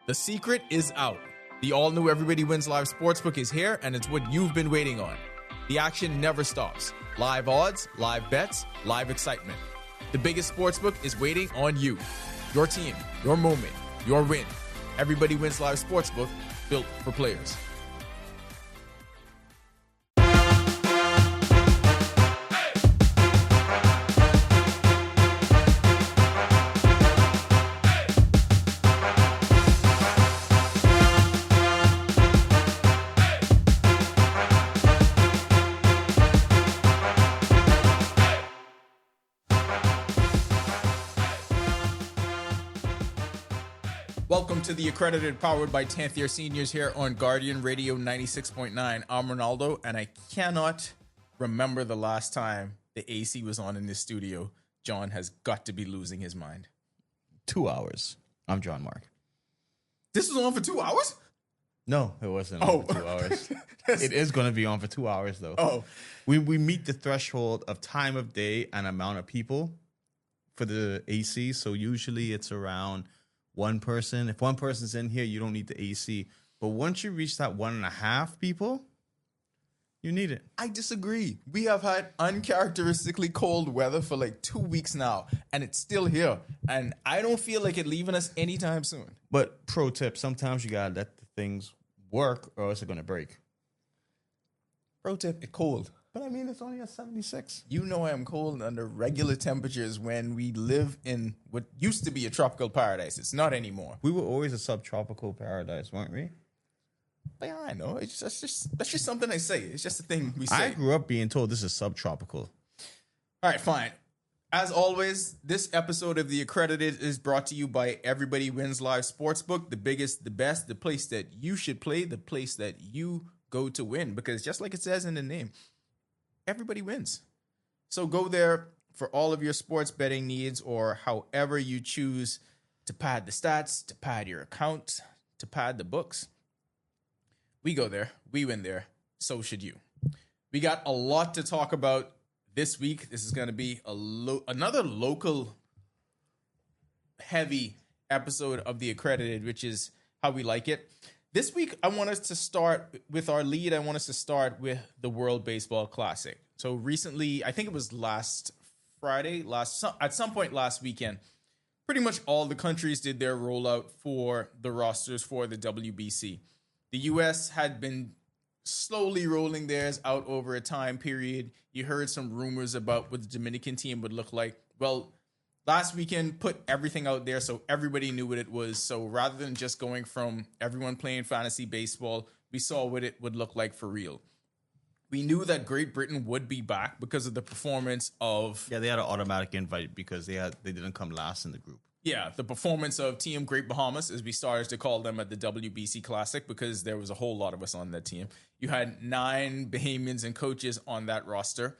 The secret is out. The all-new Everybody Wins Live Sportsbook is here, and it's what you've been waiting on. The action never stops. Live odds, live bets, live excitement. The biggest sportsbook is waiting on you. Your team, your moment, your win. Everybody Wins Live Sportsbook, built for players. Welcome to the Accredited, powered by 10th year seniors here on Guardian Radio 96.9. I'm Ronaldo, and I cannot remember the last time the AC was on in this studio. John has got to be losing his mind. 2 hours. I'm John Mark. This was on for 2 hours? No, it wasn't on for 2 hours. It is going to be on for 2 hours, though. Oh. We meet the threshold of time of day and amount of people for the AC, so usually it's around one person. If one person's in here, you don't need the AC. But once you reach that 1.5 people, you need it. I disagree. We have had uncharacteristically cold weather for like 2 weeks now, and it's still here. And I don't feel like it leaving us anytime soon. But pro tip, sometimes you got to let the things work or else it's going to break. Pro tip, it's cold. But I mean, it's only at 76. You know I'm cold under regular temperatures when we live in what used to be a tropical paradise. It's not anymore. We were always a subtropical paradise, weren't we? But yeah, I know. That's just something I say. It's just a thing we say. I grew up being told this is subtropical. All right, fine. As always, this episode of The Accredited is brought to you by Everybody Wins Live Sportsbook, the biggest, the best, the place that you should play, the place that you go to win. Because just like it says in the name, everybody wins. So go there for all of your sports betting needs, or however you choose to pad the stats, to pad your account, to pad the books. We go there. We win there. So should you. We got a lot to talk about this week. This is going to be another local heavy episode of The Accredited, which is how we like it. This week, I want us to start with our lead. I want us to start with the World Baseball Classic. So recently, I think it was last Friday, at some point last weekend, pretty much all the countries did their rollout for the rosters for the WBC. The U.S. had been slowly rolling theirs out over a time period. You heard some rumors about what the Dominican team would look like. Well, last weekend put everything out there so everybody knew what it was. So rather than just going from everyone playing fantasy baseball, we saw what it would look like for real. We knew that Great Britain would be back because of the performance of... Yeah, they had an automatic invite because they didn't come last in the group. Yeah, the performance of Team Great Bahamas, as we started to call them at the WBC Classic, because there was a whole lot of us on that team. You had 9 Bahamians and coaches on that roster.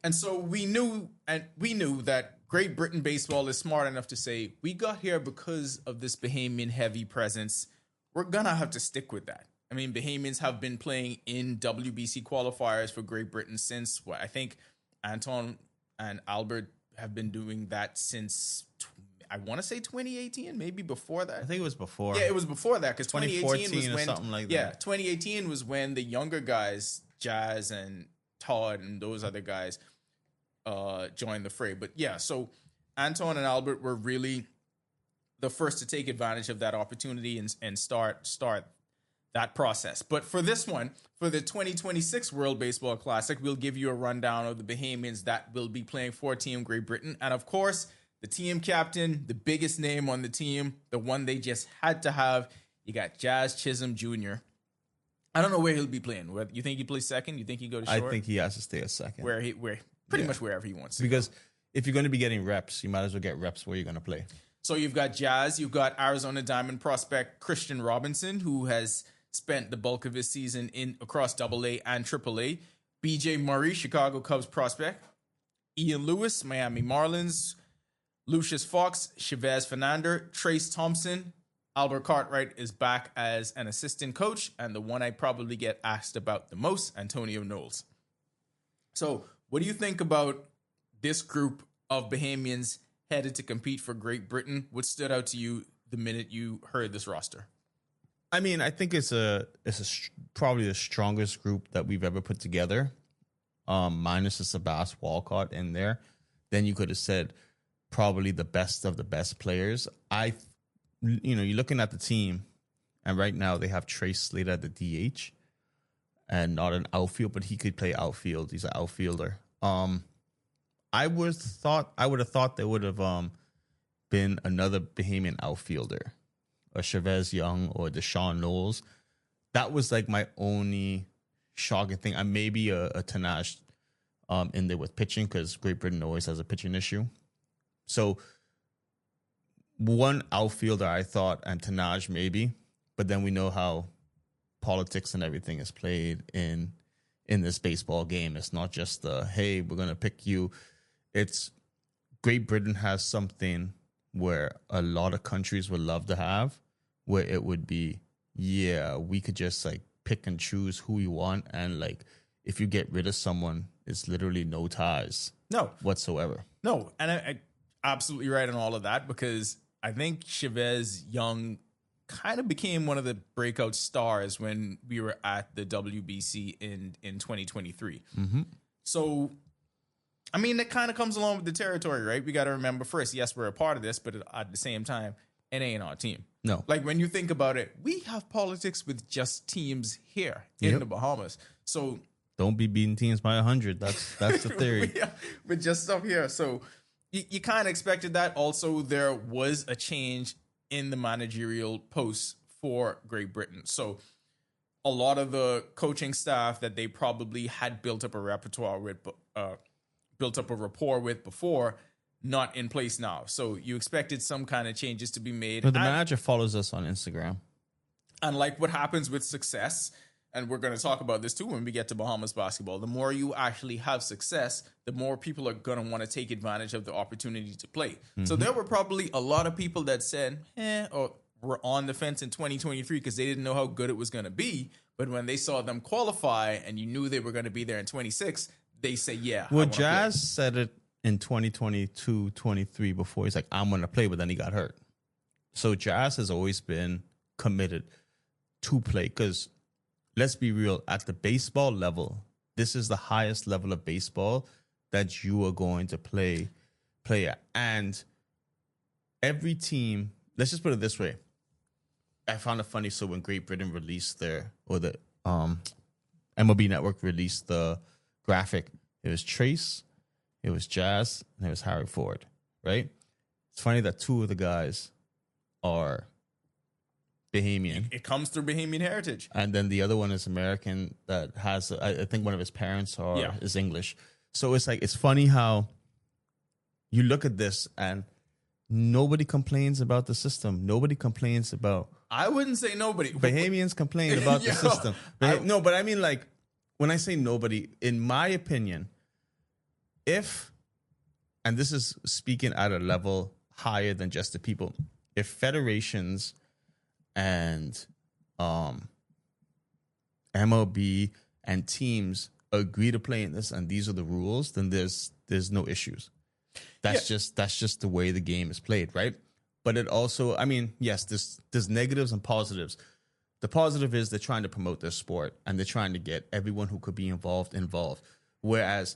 And so we knew that Great Britain baseball is smart enough to say, we got here because of this Bahamian heavy presence. We're going to have to stick with that. I mean, Bahamians have been playing in WBC qualifiers for Great Britain since, I think Anton and Albert have been doing that since, I want to say 2018, maybe before that. I think it was before. Yeah, it was before that, because 2018 was when, something like that. Yeah, 2018 was when the younger guys, Jazz and Todd and those other guys, joined the fray. But yeah, so Anton and Albert were really the first to take advantage of that opportunity and start that process. But for this one, for the 2026 World Baseball Classic, we'll give you a rundown of the Bahamians that will be playing for Team Great Britain. And of course, the team captain, the biggest name on the team, the one they just had to have, you got Jazz Chisholm Jr. I don't know where he'll be playing. You think he plays second? You think he go to short? I think he has to stay a second. Pretty much wherever he wants to. Because if you're going to be getting reps, you might as well get reps where you're going to play. So you've got Jazz, you've got Arizona Diamond prospect Christian Robinson, who has spent the bulk of his season across AA and AAA. BJ Murray, Chicago Cubs prospect. Ian Lewis, Miami Marlins. Lucius Fox, Chavez Fernandez, Trace Thompson. Albert Cartwright is back as an assistant coach. And the one I probably get asked about the most, Antonio Knowles. So what do you think about this group of Bahamians headed to compete for Great Britain? What stood out to you the minute you heard this roster? I mean, I think it's probably the strongest group that we've ever put together. Minus the Sebastian Walcott in there, then you could have said probably the best of the best players. You're looking at the team, and right now they have Trace Slater at the DH, and not an outfield, but he could play outfield. He's an outfielder. I would have thought there would have been another Bahamian outfielder, a Chavez Young or Deshaun Knowles. That was like my only shocking thing. I maybe a Tanaj in there with pitching, because Great Britain always has a pitching issue. So one outfielder I thought, and Tanaj maybe, but then we know how politics and everything is played in this baseball game. It's not just hey, we're gonna pick you. It's Great Britain has something where a lot of countries would love to have, where it would be, yeah, we could just like pick and choose who we want, and like if you get rid of someone, it's literally no ties whatsoever. No, and I absolutely right on all of that, because I think Chavez Young kind of became one of the breakout stars when we were at the WBC in 2023. Mm-hmm. So, I mean, it kind of comes along with the territory, right? We got to remember first, yes, we're a part of this, but at the same time, it ain't our team. No. Like when you think about it, we have politics with just teams here in the Bahamas. So don't be beating teams by 100. That's the theory. with just stuff here. So you kind of expected that. Also, there was a change in the managerial posts for Great Britain. So a lot of the coaching staff that they probably had built up a rapport with before, not in place now. So you expected some kind of changes to be made. But the manager follows us on Instagram. And like what happens with success, and we're going to talk about this too when we get to Bahamas basketball, the more you actually have success, the more people are going to want to take advantage of the opportunity to play. Mm-hmm. So there were probably a lot of people that said, or were on the fence in 2023 because they didn't know how good it was going to be. But when they saw them qualify and you knew they were going to be there in 26, they say, yeah. Well, Jazz said it in 2022, 23 before. He's like, I'm going to play, but then he got hurt. So Jazz has always been committed to play, because let's be real, at the baseball level, this is the highest level of baseball that you are going to play at. And every team, let's just put it this way. I found it funny. So when Great Britain released the MLB Network released the graphic, it was Trace, it was Jazz, and it was Harry Ford, right? It's funny that two of the guys are Bahamian. It comes through Bahamian heritage. And then the other one is American that has, I think one of his parents is English. So it's like, it's funny how you look at this and nobody complains about the system. Nobody complains about. I wouldn't say nobody. Bahamians complain about the system. No, but I mean, like, when I say nobody, in my opinion, and this is speaking at a level higher than just the people, if federations and MLB and teams agree to play in this and these are the rules, then there's no issues. That's just the way the game is played, right? But it also, I mean, yes, there's negatives and positives. The positive is they're trying to promote their sport and they're trying to get everyone who could be involved. Whereas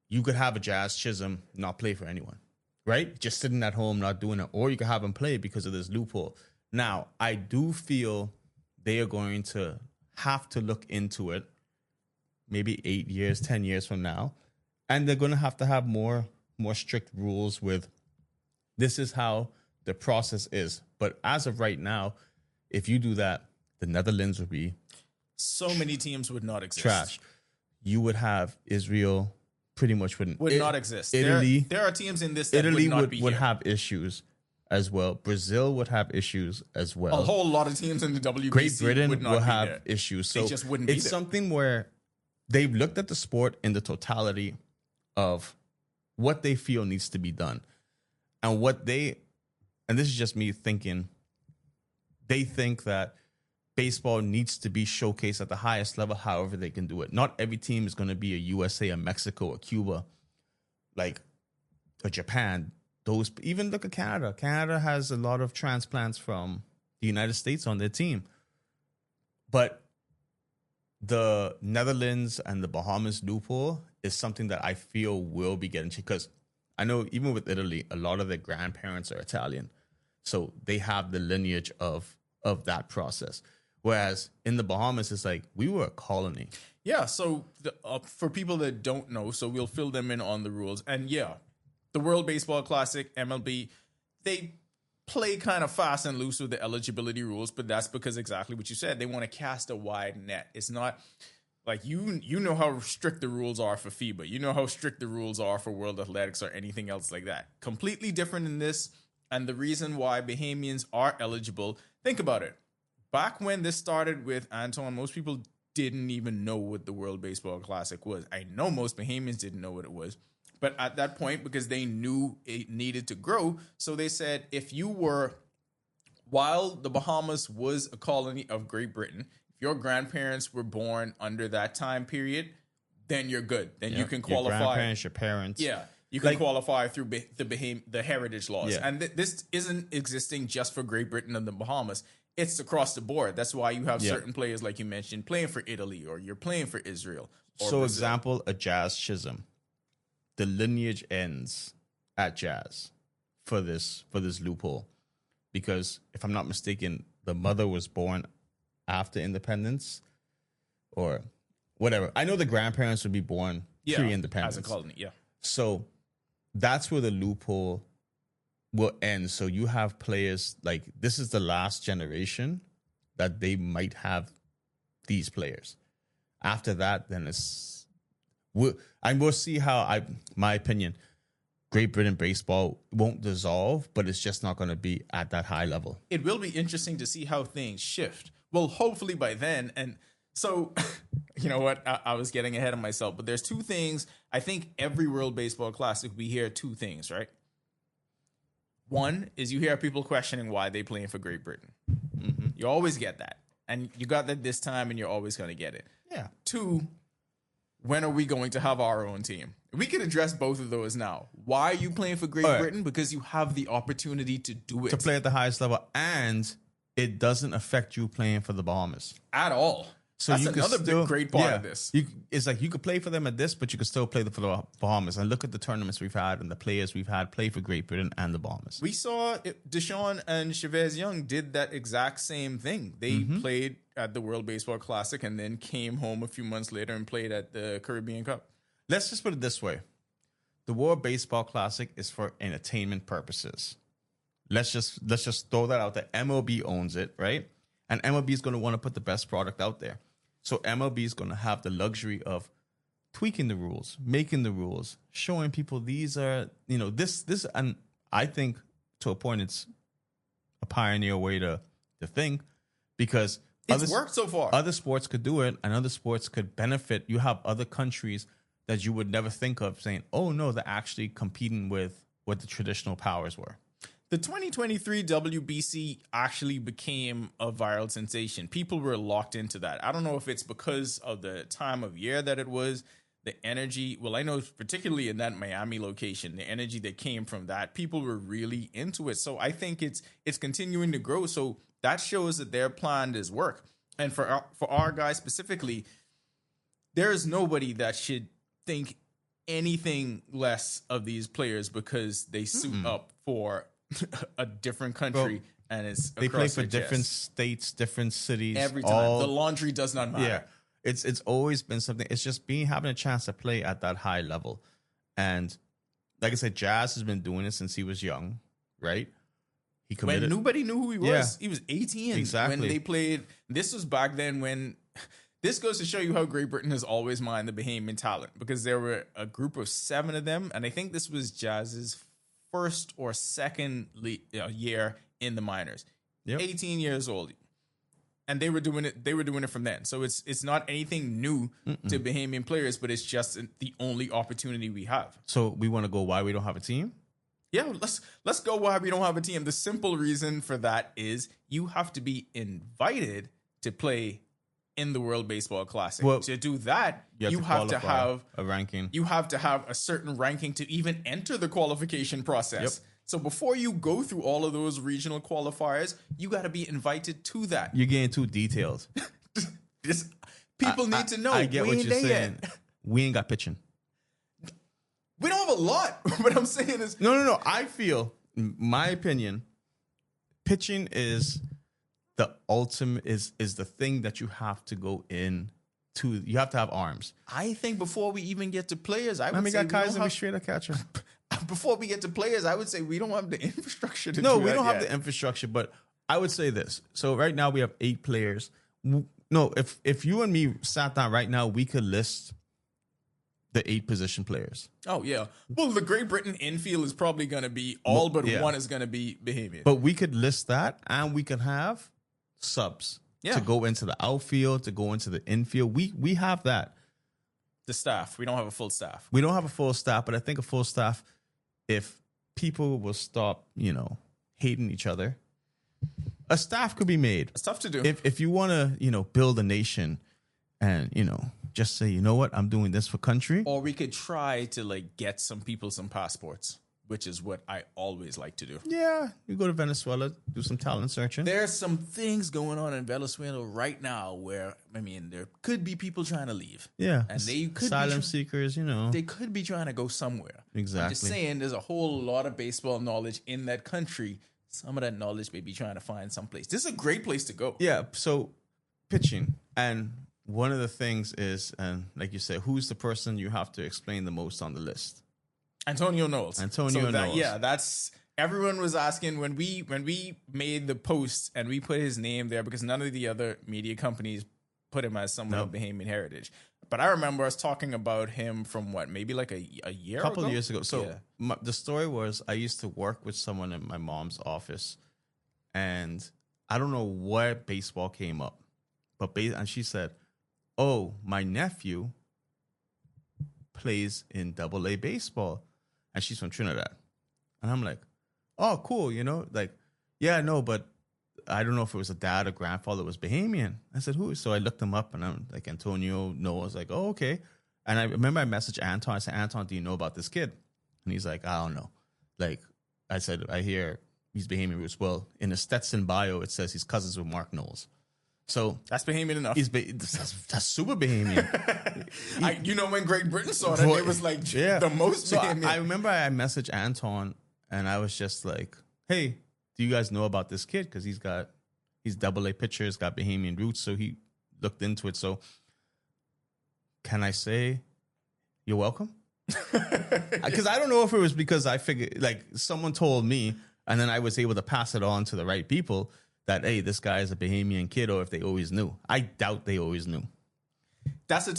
you could have a Jazz Chisholm not play for anyone, right? Just sitting at home, not doing it. Or you could have him play because of this loophole. Now, I do feel they are going to have to look into it maybe 8 years, 10 years from now. And they're going to have more strict rules with this is how the process is. But as of right now, if you do that, the Netherlands would be so many teams would not exist. Trash. You would have Israel pretty much would not exist. Italy, there are teams in this that Italy would not be would here. have issues as well. Brazil would have issues as well. A whole lot of teams in the WBC Great Britain would not will be have there. issues. So they just wouldn't be it's there. something where they've looked at the sport in the totality of what they feel needs to be done. And and this is just me thinking, they think that baseball needs to be showcased at the highest level, however they can do it. Not every team is going to be a USA, a Mexico, a Cuba, like a Japan. those, even look at Canada. Canada has a lot of transplants from the United States on their team. But the Netherlands and the Bahamas loophole is something that I feel will be getting changed, because I know even with Italy, a lot of their grandparents are Italian. So they have the lineage of that process. Whereas in the Bahamas, it's like we were a colony. Yeah, so for people that don't know, so we'll fill them in on the rules. And yeah, the World Baseball Classic, MLB, they play kind of fast and loose with the eligibility rules, but that's because exactly what you said. They want to cast a wide net. It's not like you know how strict the rules are for FIBA. You know how strict the rules are for World Athletics or anything else like that. Completely different in this. And the reason why Bahamians are eligible, think about it. Back when this started with Anton, most people didn't even know what the World Baseball Classic was. I know most Bahamians didn't know what it was. But at that point, because they knew it needed to grow, so they said if you were, while the Bahamas was a colony of Great Britain, if your grandparents were born under that time period, then you're good. Then you can qualify. Your grandparents, your parents. Yeah. You can qualify through the heritage laws. Yeah. And this isn't existing just for Great Britain and the Bahamas. It's across the board. That's why you have certain players, like you mentioned, playing for Italy, or you're playing for Israel. Or so, Brazil. example, a Jazz Chisholm. The lineage ends at Jazz for this loophole, because if I'm not mistaken, the mother was born after independence or whatever. I know the grandparents would be born pre-independence as a colony. Yeah. So that's where the loophole will end. So you have players like, this is the last generation that they might have these players. After that, then I will see how my opinion, Great Britain baseball won't dissolve, but it's just not going to be at that high level. It will be interesting to see how things shift. Well, hopefully by then. And so, you know what? I was getting ahead of myself, but there's two things. I think every World Baseball Classic, we hear two things, right? One is you hear people questioning why they playing for Great Britain. Mm-hmm. You always get that. And you got that this time, and you're always going to get it. Yeah. Two, when are we going to have our own team? We can address both of those now. Why are you playing for Great Britain? Because you have the opportunity to do it. To play at the highest level, and it doesn't affect you playing for the Bahamas. At all. So that's another great part of this. It's like you could play for them at this, but you could still play for the Bahamas. And look at the tournaments we've had and the players we've had play for Great Britain and the Bahamas. We saw Deshaun and Chavez Young did that exact same thing. They played at the World Baseball Classic and then came home a few months later and played at the Caribbean Cup. Let's just put it this way. The World Baseball Classic is for entertainment purposes. Let's just throw that out there. MLB owns it, right? And MLB is going to want to put the best product out there. So MLB is going to have the luxury of tweaking the rules, making the rules, showing people these are, this, and I think to a point it's a pioneer way to think, because it's worked so far. Other sports could do it, and other sports could benefit. You have other countries that you would never think of saying, oh no, they're actually competing with what the traditional powers were. The 2023 WBC actually became a viral sensation. People were locked into that. I don't know if it's because of the time of year that it was, the energy. Well, I know particularly in that Miami location, the energy that came from that, people were really into it. So I think it's continuing to grow. So that shows that their plan is work. And for our guys specifically, there is nobody that should think anything less of these players because they suit up for a different country, and they play for different states, different cities every time. The laundry does not matter. Yeah, it's always been something. It's just having a chance to play at that high level, and like I said, Jazz has been doing it since he was young, right? He committed. When nobody knew who he was. Yeah. He was 18 exactly when they played. This was back then when. This goes to show you how Great Britain has always mined the Bahamian talent, because there were a group of 7 of them, and I think this was Jazz's first or second year in the minors. 18 years old, and they were doing it. They were doing it from then. So it's not anything new to Bahamian players, but it's just the only opportunity we have. So we want to go why we don't have a team. Yeah, let's go why we don't have a team. The simple reason for that is you have to be invited to play in the World Baseball Classic. Well, to do that, you have to have a ranking. You have to have a certain ranking to even enter the qualification process. So before you go through all of those regional qualifiers, you got to be invited to that. You're getting too detailed. People need to know. I get we what ain't you're there saying. yet. We ain't got pitching. We don't have a lot. What I'm saying is, No. I feel, my opinion, pitching is the ultimate, is the thing that you have to go in to. You have to have arms. I think before we even get to players, I I would mean, say got Kaiser, we straight up catcher. before we get to players, I would say we don't have the infrastructure to No, do we that don't have yet. the infrastructure, but I would say this. So right now we have 8 players. No, if you and me sat down right now, we could list the 8 position players. Oh, yeah. Well, the Great Britain infield is probably going to be all but yeah. one is going to be Bahamian. But we could list that, and we could have subs Yeah. to go into the outfield, to go into the infield. We have that. The staff. We don't have a full staff. We don't have a full staff, but I think a full staff, if people will stop, hating each other, a staff could be made. It's tough to do. If you want to, build a nation and, just say, you know what, I'm doing this for country. Or we could try to get some people some passports, which is what I always like to do. Yeah, you go to Venezuela, do some talent searching. There's some things going on in Venezuela right now where, there could be people trying to leave. Yeah. And they could asylum be seekers, They could be trying to go somewhere. Exactly. I'm just saying there's a whole lot of baseball knowledge in that country. Some of that knowledge may be trying to find someplace. This is a great place to go. Yeah, so pitching. And one of the things is, and like you said, who's the person you have to explain the most on the list? Antonio Knowles. Knowles. Yeah, that's everyone was asking when we made the post and we put his name there because none of the other media companies put him as someone of Bahamian heritage. But I remember us talking about him from maybe like a year ago? A couple of years ago. So yeah. the story was I used to work with someone in my mom's office, and I don't know what baseball came up, and she said, "Oh, my nephew plays in AA baseball," and she's from Trinidad, and I'm like, "Oh, cool," yeah, no, but I don't know if it was a dad or grandfather was Bahamian. I said, who? So I looked him up, and I'm like, Antonio Knowles. I was like, oh, okay. And I remember I messaged Anton. I said, Anton, do you know about this kid? And he's like, I don't know. I said, I hear he's Bahamian roots. Well, in the Stetson bio, it says he's cousins with Mark Knowles. So that's Bahamian enough. That's super Bahamian. When Great Britain saw that, it was the most Bahamian. I remember I messaged Anton, and I was just like, hey, do you guys know about this kid? Because he's AA pitcher, he's got Bahamian roots, so he looked into it. So can I say you're welcome? Because I don't know if it was because I figured, someone told me, and then I was able to pass it on to the right people that, hey, this guy is a Bahamian kid, or if they always knew. I doubt they always knew. That's a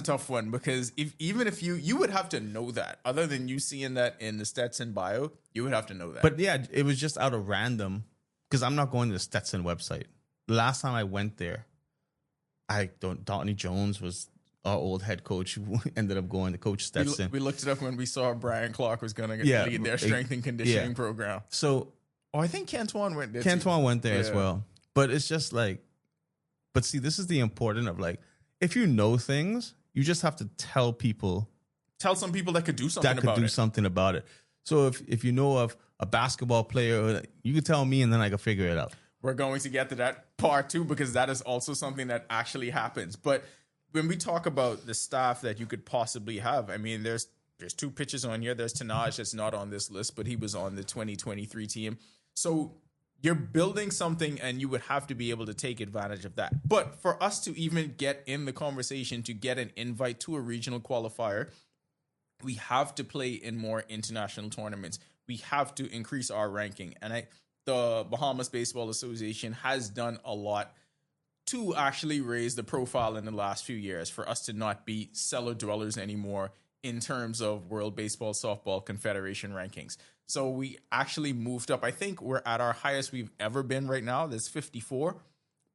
tough one, because even if you would have to know that. Other than you seeing that in the Stetson bio, you would have to know that. But yeah, it was just out of random, because I'm not going to the Stetson website. The last time I went there, Donnie Jones was our old head coach who ended up going to Coach Stetson. We looked it up when we saw Brian Clark was going to lead their strength and conditioning program. So, I think Cantuan went there. Cantuan went there as well. But it's just but see, this is the important of if you know things, you just have to tell people. Tell some people that could do something about it. So if you know of a basketball player, you could tell me, and then I could figure it out. We're going to get to that part too, because that is also something that actually happens. But when we talk about the staff that you could possibly have, there's 2 pitchers on here. There's Tanaj that's not on this list, but he was on the 2023 team. So you're building something, and you would have to be able to take advantage of that. But for us to even get in the conversation, to get an invite to a regional qualifier, we have to play in more international tournaments. We have to increase our ranking. And the Bahamas Baseball Association has done a lot to actually raise the profile in the last few years for us to not be cellar dwellers anymore in terms of World Baseball Softball Confederation rankings. So we actually moved up. I think we're at our highest we've ever been right now. There's 54,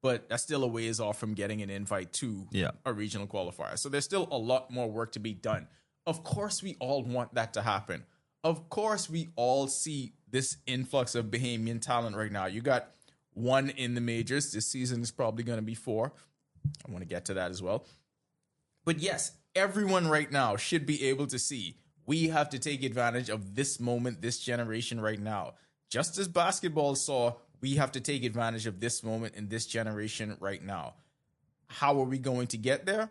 but that's still a ways off from getting an invite to a regional qualifier. So there's still a lot more work to be done. Of course, we all want that to happen. Of course, we all see this influx of Bahamian talent right now. You got 1 in the majors. This season is probably going to be 4. I want to get to that as well. But yes, everyone right now should be able to see we have to take advantage of this moment, this generation right now. Just as basketball saw, we have to take advantage of this moment in this generation right now. How are we going to get there?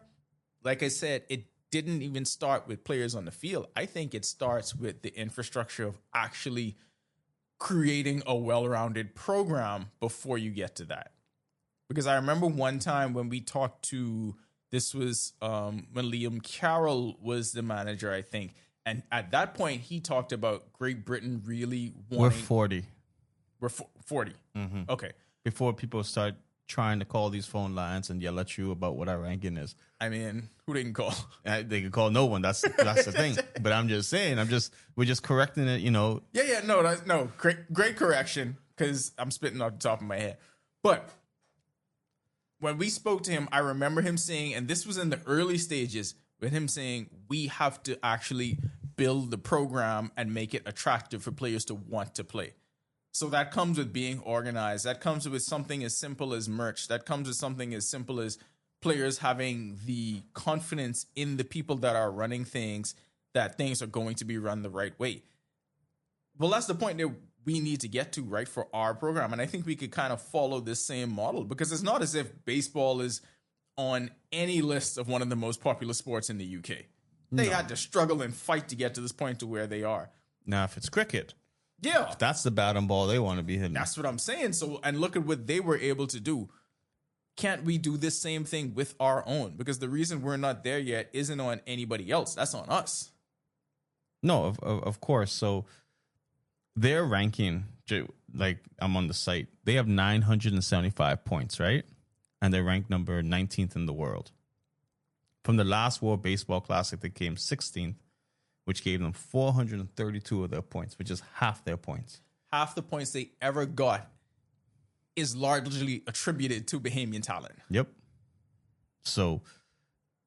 Like I said, it didn't even start with players on the field. I think it starts with the infrastructure of actually creating a well-rounded program before you get to that. Because I remember one time when we talked to, this was when Liam Carroll was the manager, I think. And at that point, he talked about Great Britain really wanting... We're 40. We're 40. Mm-hmm. Okay. Before people start trying to call these phone lines and yell at you about what our ranking is. I mean, who they can call? They can call no one. That's the thing. But I'm just saying, we're just correcting it, No, great correction, because I'm spitting off the top of my head. But when we spoke to him, I remember him saying, and this was in the early stages, with him saying, we have to actually build the program and make it attractive for players to want to play. So that comes with being organized. That comes with something as simple as merch. That comes with something as simple as players having the confidence in the people that are running things, that things are going to be run the right way. Well, that's the point that we need to get to, right, for our program. And I think we could kind of follow this same model, because it's not as if baseball is on any list of one of the most popular sports in the UK. They had to struggle and fight to get to this point to where they are. Now, if it's cricket, if that's the bat and ball they want to be hitting. That's what I'm saying. So, and look at what they were able to do. Can't we do this same thing with our own? Because the reason we're not there yet isn't on anybody else. That's on us. No, of course. So their ranking, like I'm on the site, they have 975 points, right? And they're ranked number 19th in the world. From the last World Baseball Classic, they came 16th, which gave them 432 of their points, which is half their points. Half the points they ever got is largely attributed to Bahamian talent. Yep. So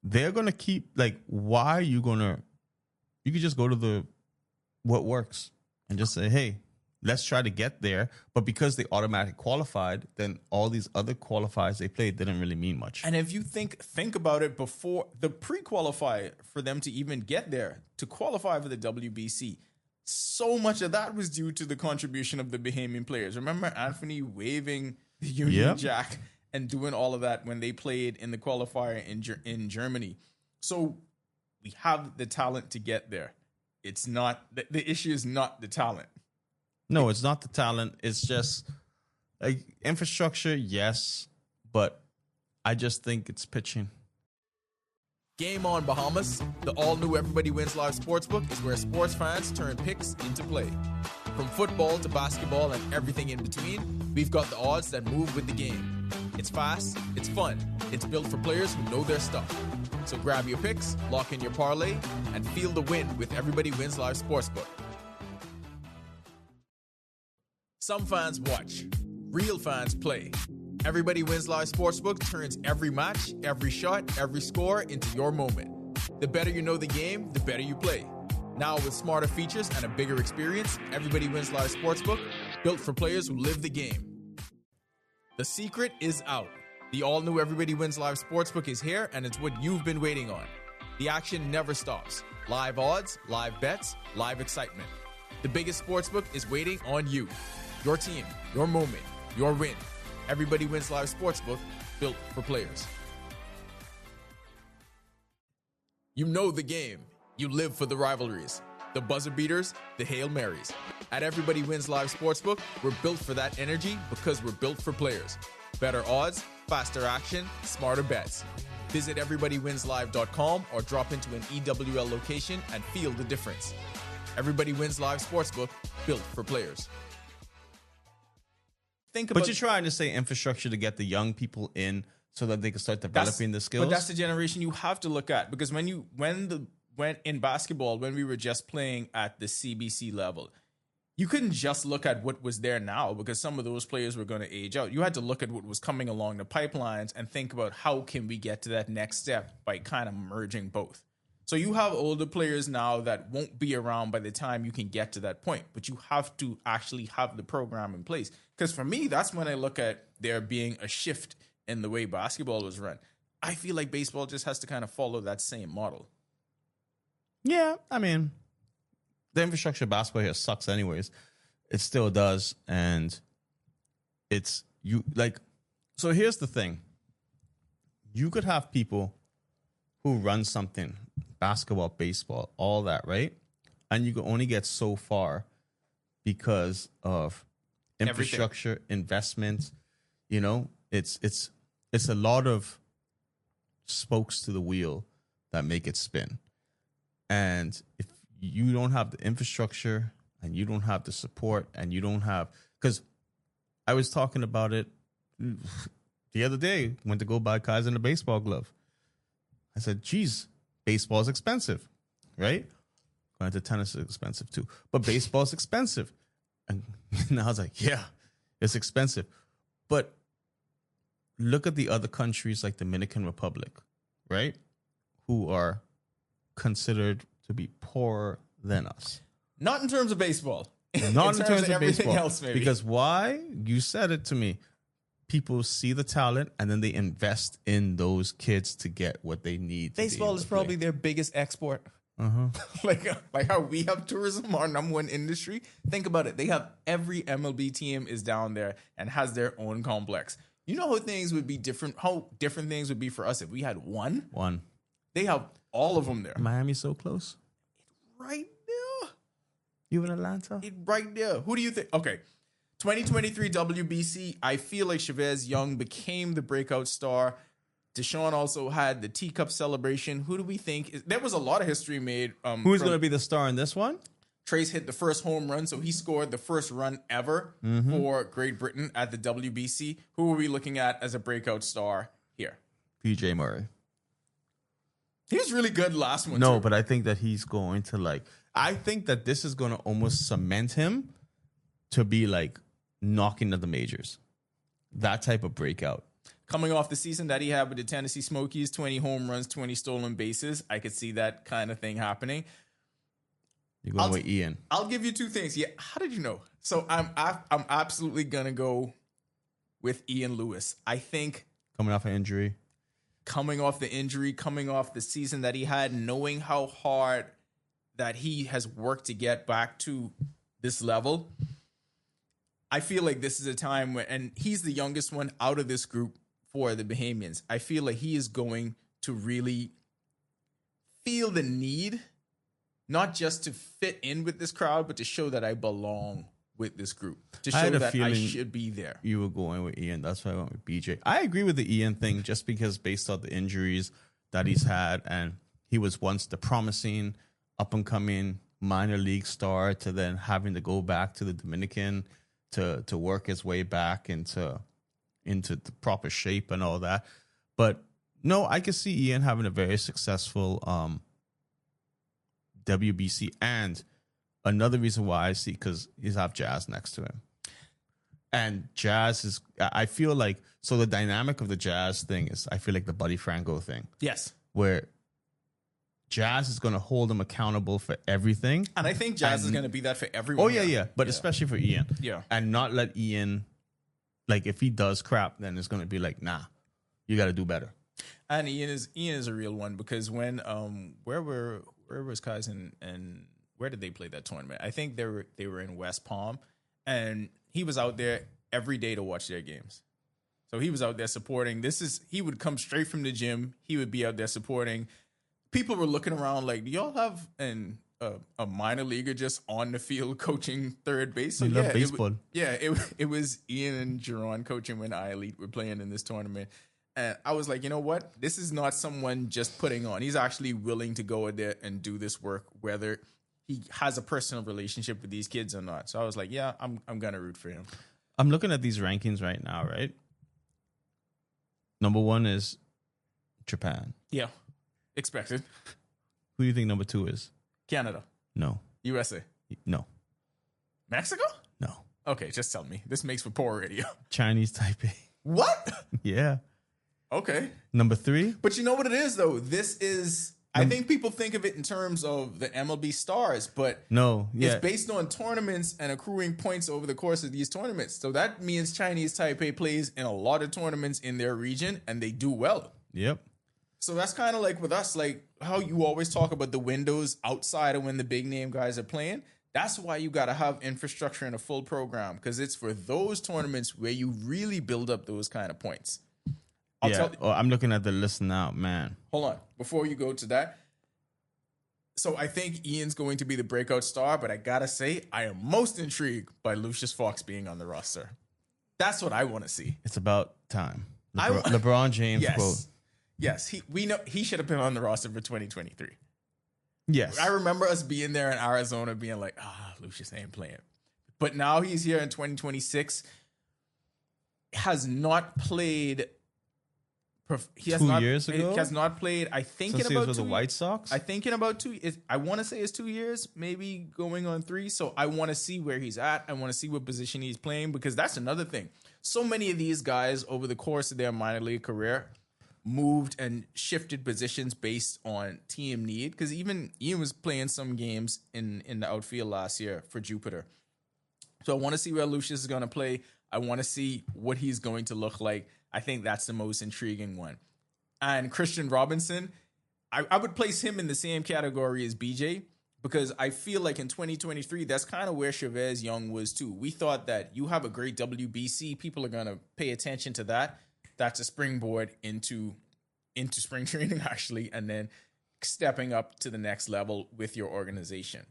they're going to keep, like, why are you going to, you could just go to what works and just say, hey, let's try to get there. But because they automatically qualified, then all these other qualifiers they played didn't really mean much. And if you think about it, before the pre-qualify for them to even get there, to qualify for the WBC, so much of that was due to the contribution of the Bahamian players. Remember Anthony waving the Union Jack and doing all of that when they played in the qualifier in Germany. So we have the talent to get there. It's not, the issue is not the talent. No, it's not the talent. It's just like infrastructure, yes, but I just think it's pitching. Game on, Bahamas. The all-new Everybody Wins Live Sportsbook is where sports fans turn picks into play. From football to basketball and everything in between, we've got the odds that move with the game. It's fast, it's fun, it's built for players who know their stuff. So grab your picks, lock in your parlay, and feel the win with Everybody Wins Live Sportsbook. Some fans watch. Real fans play. Everybody Wins Live Sportsbook turns every match, every shot, every score into your moment. The better you know the game, the better you play. Now with smarter features and a bigger experience, Everybody Wins Live Sportsbook, built for players who live the game. The secret is out. The all-new Everybody Wins Live Sportsbook is here, and it's what you've been waiting on. The action never stops. Live odds, live bets, live excitement. The biggest sportsbook is waiting on you. Your team, your moment, your win. Everybody Wins Live Sportsbook, built for players. You know the game. You live for the rivalries, the buzzer beaters, the Hail Marys. At Everybody Wins Live Sportsbook, we're built for that energy because we're built for players. Better odds, faster action, smarter bets. Visit everybodywinslive.com or drop into an EWL location and feel the difference. Everybody Wins Live Sportsbook, built for players. But you're trying to say infrastructure to get the young people in so that they can start developing the skills. But that's the generation you have to look at, because when in basketball, when we were just playing at the CBC level, you couldn't just look at what was there now, because some of those players were going to age out. You had to look at what was coming along the pipelines and think about how can we get to that next step by kind of merging both. So you have older players now that won't be around by the time you can get to that point, but you have to actually have the program in place. Because for me, that's when I look at there being a shift in the way basketball was run. I feel like baseball just has to kind of follow that same model. Yeah, I mean, the infrastructure of basketball here sucks anyways. It still does. And it's you like, so here's the thing. You could have people who run something, basketball, baseball, all that, right? And you can only get so far because of infrastructure, investment. You know, it's a lot of spokes to the wheel that make it spin. And if you don't have the infrastructure and you don't have the support and you don't have, because I was talking about it the other day, went to go buy Kaizen a baseball glove. I said, geez, baseball is expensive, right? Going to tennis is expensive too, but baseball is expensive. And I was like, yeah, it's expensive. But look at the other countries like Dominican Republic, right? Who are considered to be poorer than us. Not in terms of baseball. Not in terms of everything baseball. else, maybe. Because why? You said it to me. People see the talent and then they invest in those kids to get what they need. Baseball is probably their biggest export. like how we have tourism, our number one industry. Think about it. They have every MLB team is down there and has their own complex. You know how things would be different, how different things would be for us if we had one? One. They have all of them there. Miami's so close. Right there. You in Atlanta? Right there. Who do you think? Okay. 2023 WBC, I feel like Chavez Young became the breakout star. Deshaun also had the teacup celebration. Who do we think? There was a lot of history made. Who's going to be the star in this one? Trace hit the first home run, so he scored the first run ever for Great Britain at the WBC. Who are we looking at as a breakout star here? PJ Murray. He was really good last one. No, too. but I think that he's going to I think that this is going to almost cement him to be knocking at the majors. That type of breakout. Coming off the season that he had with the Tennessee Smokies, 20 home runs, 20 stolen bases. I could see that kind of thing happening. You're going with Ian. I'll give you two things. Yeah, how did you know? So I'm absolutely gonna go with Ian Lewis. I think coming off an injury, coming off the season that he had, knowing how hard that he has worked to get back to this level. I feel like this is a time when, and he's the youngest one out of this group for the Bahamians. I feel like he is going to really feel the need, not just to fit in with this crowd, but to show that I belong with this group, to show that I should be there. You were going with Ian. That's why I went with BJ. I agree with the Ian thing just because based on the injuries that he's had, and he was once the promising up-and-coming minor league star to then having to go back to the Dominican to work his way back into the proper shape and all that. But no, I could see Ian having a very successful WBC. And another reason why I see, because he's have Jazz next to him. And Jazz is, I feel like, so the dynamic of the Jazz thing is, I feel like the Buddy Franco thing. Yes. Where Jazz is going to hold him accountable for everything. And I think Jazz is going to be that for everyone. Oh, yeah. But especially for Ian. Yeah. And not let Ian, if he does crap, then it's going to be nah, you got to do better. And Ian is a real one, because when, where was Kaizen and where did they play that tournament? I think they were in West Palm, and he was out there every day to watch their games. So he was out there supporting. He would come straight from the gym. He would be out there supporting. People were looking around do y'all have a minor leaguer just on the field coaching third base? So love baseball. It was Ian and Jerron coaching when I-Elite were playing in this tournament. And I was like, you know what? This is not someone just putting on. He's actually willing to go in there and do this work, whether he has a personal relationship with these kids or not. So I was like, yeah, I'm gonna root for him. I'm looking at these rankings right now, right? Number 1 is Japan. Yeah. Expected. Who do you think number 2 is? Canada. No. USA. No. Mexico? No. Okay, just tell me. This makes for poor radio. Chinese Taipei. What? Yeah. Okay. Number 3? But you know what it is, though? This is, I think people think of it in terms of the MLB stars, but no, yeah. It's based on tournaments and accruing points over the course of these tournaments. So that means Chinese Taipei plays in a lot of tournaments in their region, and they do well. Yep. So that's kind of like with us, like how you always talk about the windows outside of when the big name guys are playing. That's why you got to have infrastructure and a full program, because it's for those tournaments where you really build up those kind of points. I'm looking at the list now, man. Hold on. Before you go to that. So I think Ian's going to be the breakout star, but I got to say, I am most intrigued by Lucius Fox being on the roster. That's what I want to see. It's about time. LeBron James quote. Yes, we know he should have been on the roster for 2023. Yes. I remember us being there in Arizona being like, Lucius ain't playing. But now he's here in 2026. Has not played. He has 2 not, years ago? He has not played, I think, Since in about he was 2 with the White Sox? I think in about 2 I want to say it's 2 years, maybe going on 3. So I want to see where he's at. I want to see what position he's playing, because that's another thing. So many of these guys over the course of their minor league career moved and shifted positions based on team need, because even Ian was playing some games in the outfield last year for Jupiter. So I want to see where Lucius is going to play. I want to see what he's going to look like. I think that's the most intriguing one. And Christian Robinson, I would place him in the same category as BJ, because I feel like in 2023, that's kind of where Chavez Young was too. We thought that you have a great WBC, people are going to pay attention to that. That's a springboard into spring training, actually, and then stepping up to the next level with your organization.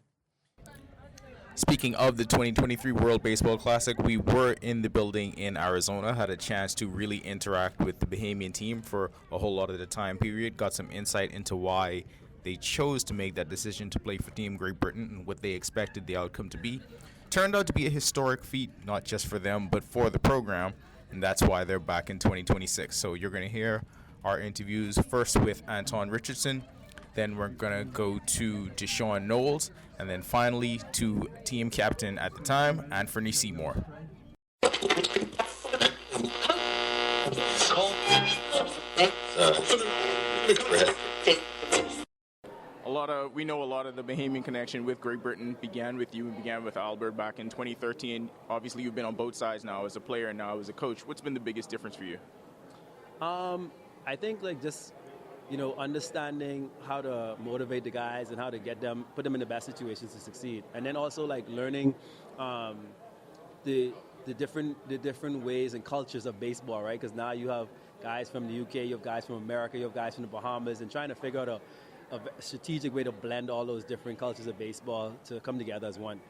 Speaking of the 2023 World Baseball Classic, we were in the building in Arizona, had a chance to really interact with the Bahamian team for a whole lot of the time period, got some insight into why they chose to make that decision to play for Team Great Britain and what they expected the outcome to be. Turned out to be a historic feat, not just for them, but for the program, and that's why they're back in 2026. So you're going to hear our interviews first with Anton Richardson, then we're going to go to Deshaun Knowles, and then finally to team captain at the time, Anthony Seymour. We know a lot of the Bahamian connection with Great Britain began with you and began with Albert back in 2013. Obviously, you've been on both sides now as a player and now as a coach. What's been the biggest difference for you? I think just understanding how to motivate the guys and how to put them in the best situations to succeed, and then also learning the different ways and cultures of baseball, right? Because now you have guys from the UK, you have guys from America, you have guys from the Bahamas, and trying to figure out a strategic way to blend all those different cultures of baseball to come together as one.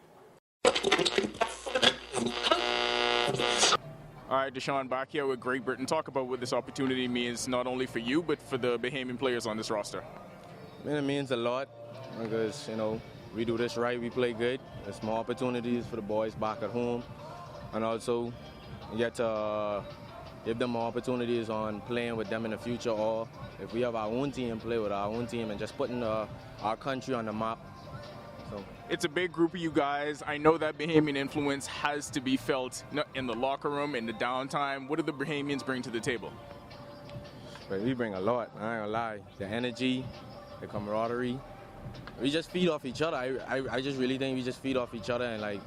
All right, Deshaun, back here with Great Britain. Talk about what this opportunity means, not only for you, but for the Bahamian players on this roster. Man, it means a lot because, we do this right, we play good. There's more opportunities for the boys back at home. And also, you get to give them more opportunities on playing with them in the future, or if we have our own team, play with our own team and just putting our country on the map. So. It's a big group of you guys. I know that Bahamian influence has to be felt in the locker room, in the downtime. What do the Bahamians bring to the table? But we bring a lot, I ain't gonna lie. The energy, the camaraderie. We just feed off each other. I just really think we just feed off each other, and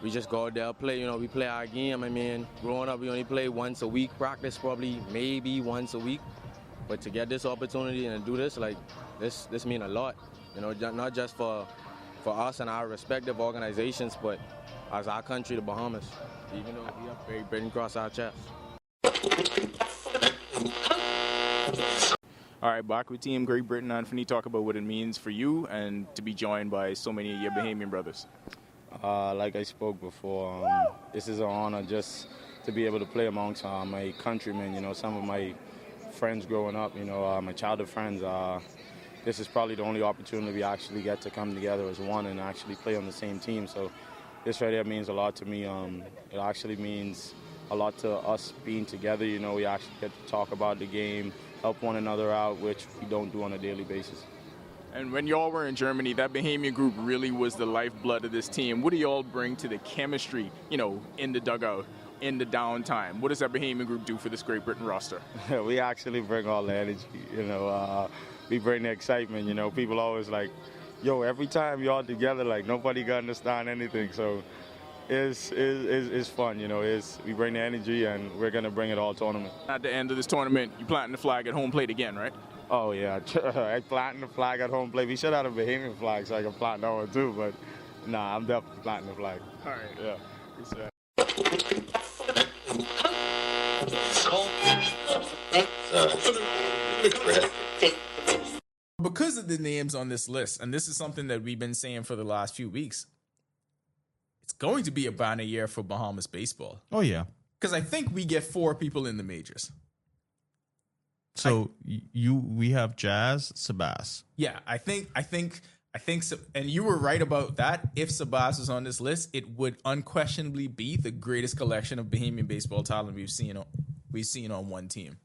we just go out there, play, we play our game. I mean, growing up, we only play once a week, practice probably maybe once a week. But to get this opportunity and do this, this mean a lot. Not just for us and our respective organizations, but as our country, the Bahamas. Even though we have Great Britain across our chest. All right, back with Team Great Britain. Anthony, talk about what it means for you and to be joined by so many of your Bahamian brothers. Like I spoke before, this is an honor just to be able to play amongst my countrymen, some of my friends growing up, my childhood friends. This is probably the only opportunity we actually get to come together as one and actually play on the same team. So this right here means a lot to me. It actually means a lot to us being together. We actually get to talk about the game, help one another out, which we don't do on a daily basis. And when y'all were in Germany, that Bahamian group really was the lifeblood of this team. What do y'all bring to the chemistry, in the dugout, in the downtime? What does that Bahamian group do for this Great Britain roster? We actually bring all the energy, we bring the excitement, people always every time y'all together, nobody can understand anything. So it's fun, we bring the energy and we're going to bring it all tournament. At the end of this tournament, you planting the flag at home plate again, right? Oh, yeah. I planting the flag at home plate. We should have a Bahamian flag so I can plant that one too, but nah, I'm definitely planting the flag. All right. Yeah. Because of the names on this list, and this is something that we've been saying for the last few weeks, it's going to be a banner year for Bahamas baseball. Oh, yeah. Because I think we get 4 people in the majors. So we have Jazz, Sabas. Yeah, I think, and you were right about that. If Sabas was on this list, it would unquestionably be the greatest collection of Bahamian baseball talent we've seen on one team.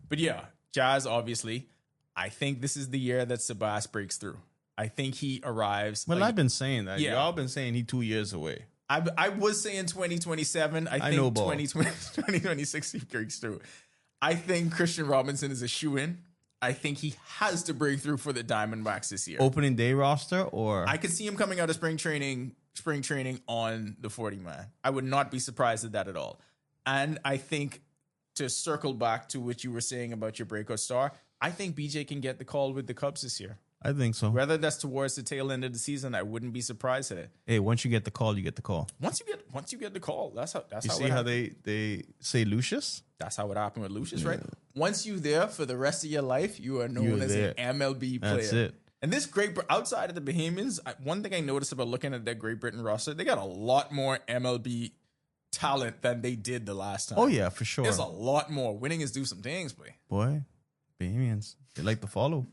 But yeah, Jazz, obviously, I think this is the year that Sabas breaks through. I think he arrives. Well, I've been saying that. Yeah. Y'all been saying he 2 years away. I was saying 2027. I think know ball. 2026 he breaks through. I think Christian Robinson is a shoo-in. I think he has to break through for the Diamondbacks this year. Opening day roster, or I could see him coming out of spring training on the 40-man. I would not be surprised at that at all. And I think, to circle back to what you were saying about your breakout star, I think BJ can get the call with the Cubs this year. I think so. Whether that's towards the tail end of the season, I wouldn't be surprised at it. Hey, once you get the call, you get the call. Once you get the call, that's how. You see how they say Lucius? That's how it happened with Lucius, right? Once you're there for the rest of your life, you are known as there. an MLB player. That's it. And this outside of the Bahamians, one thing I noticed about looking at that Great Britain roster, they got a lot more MLB talent than they did the last time. Oh yeah, for sure. There's a lot more. Winning is do some things, boy. Boy, Bahamians, they like to follow.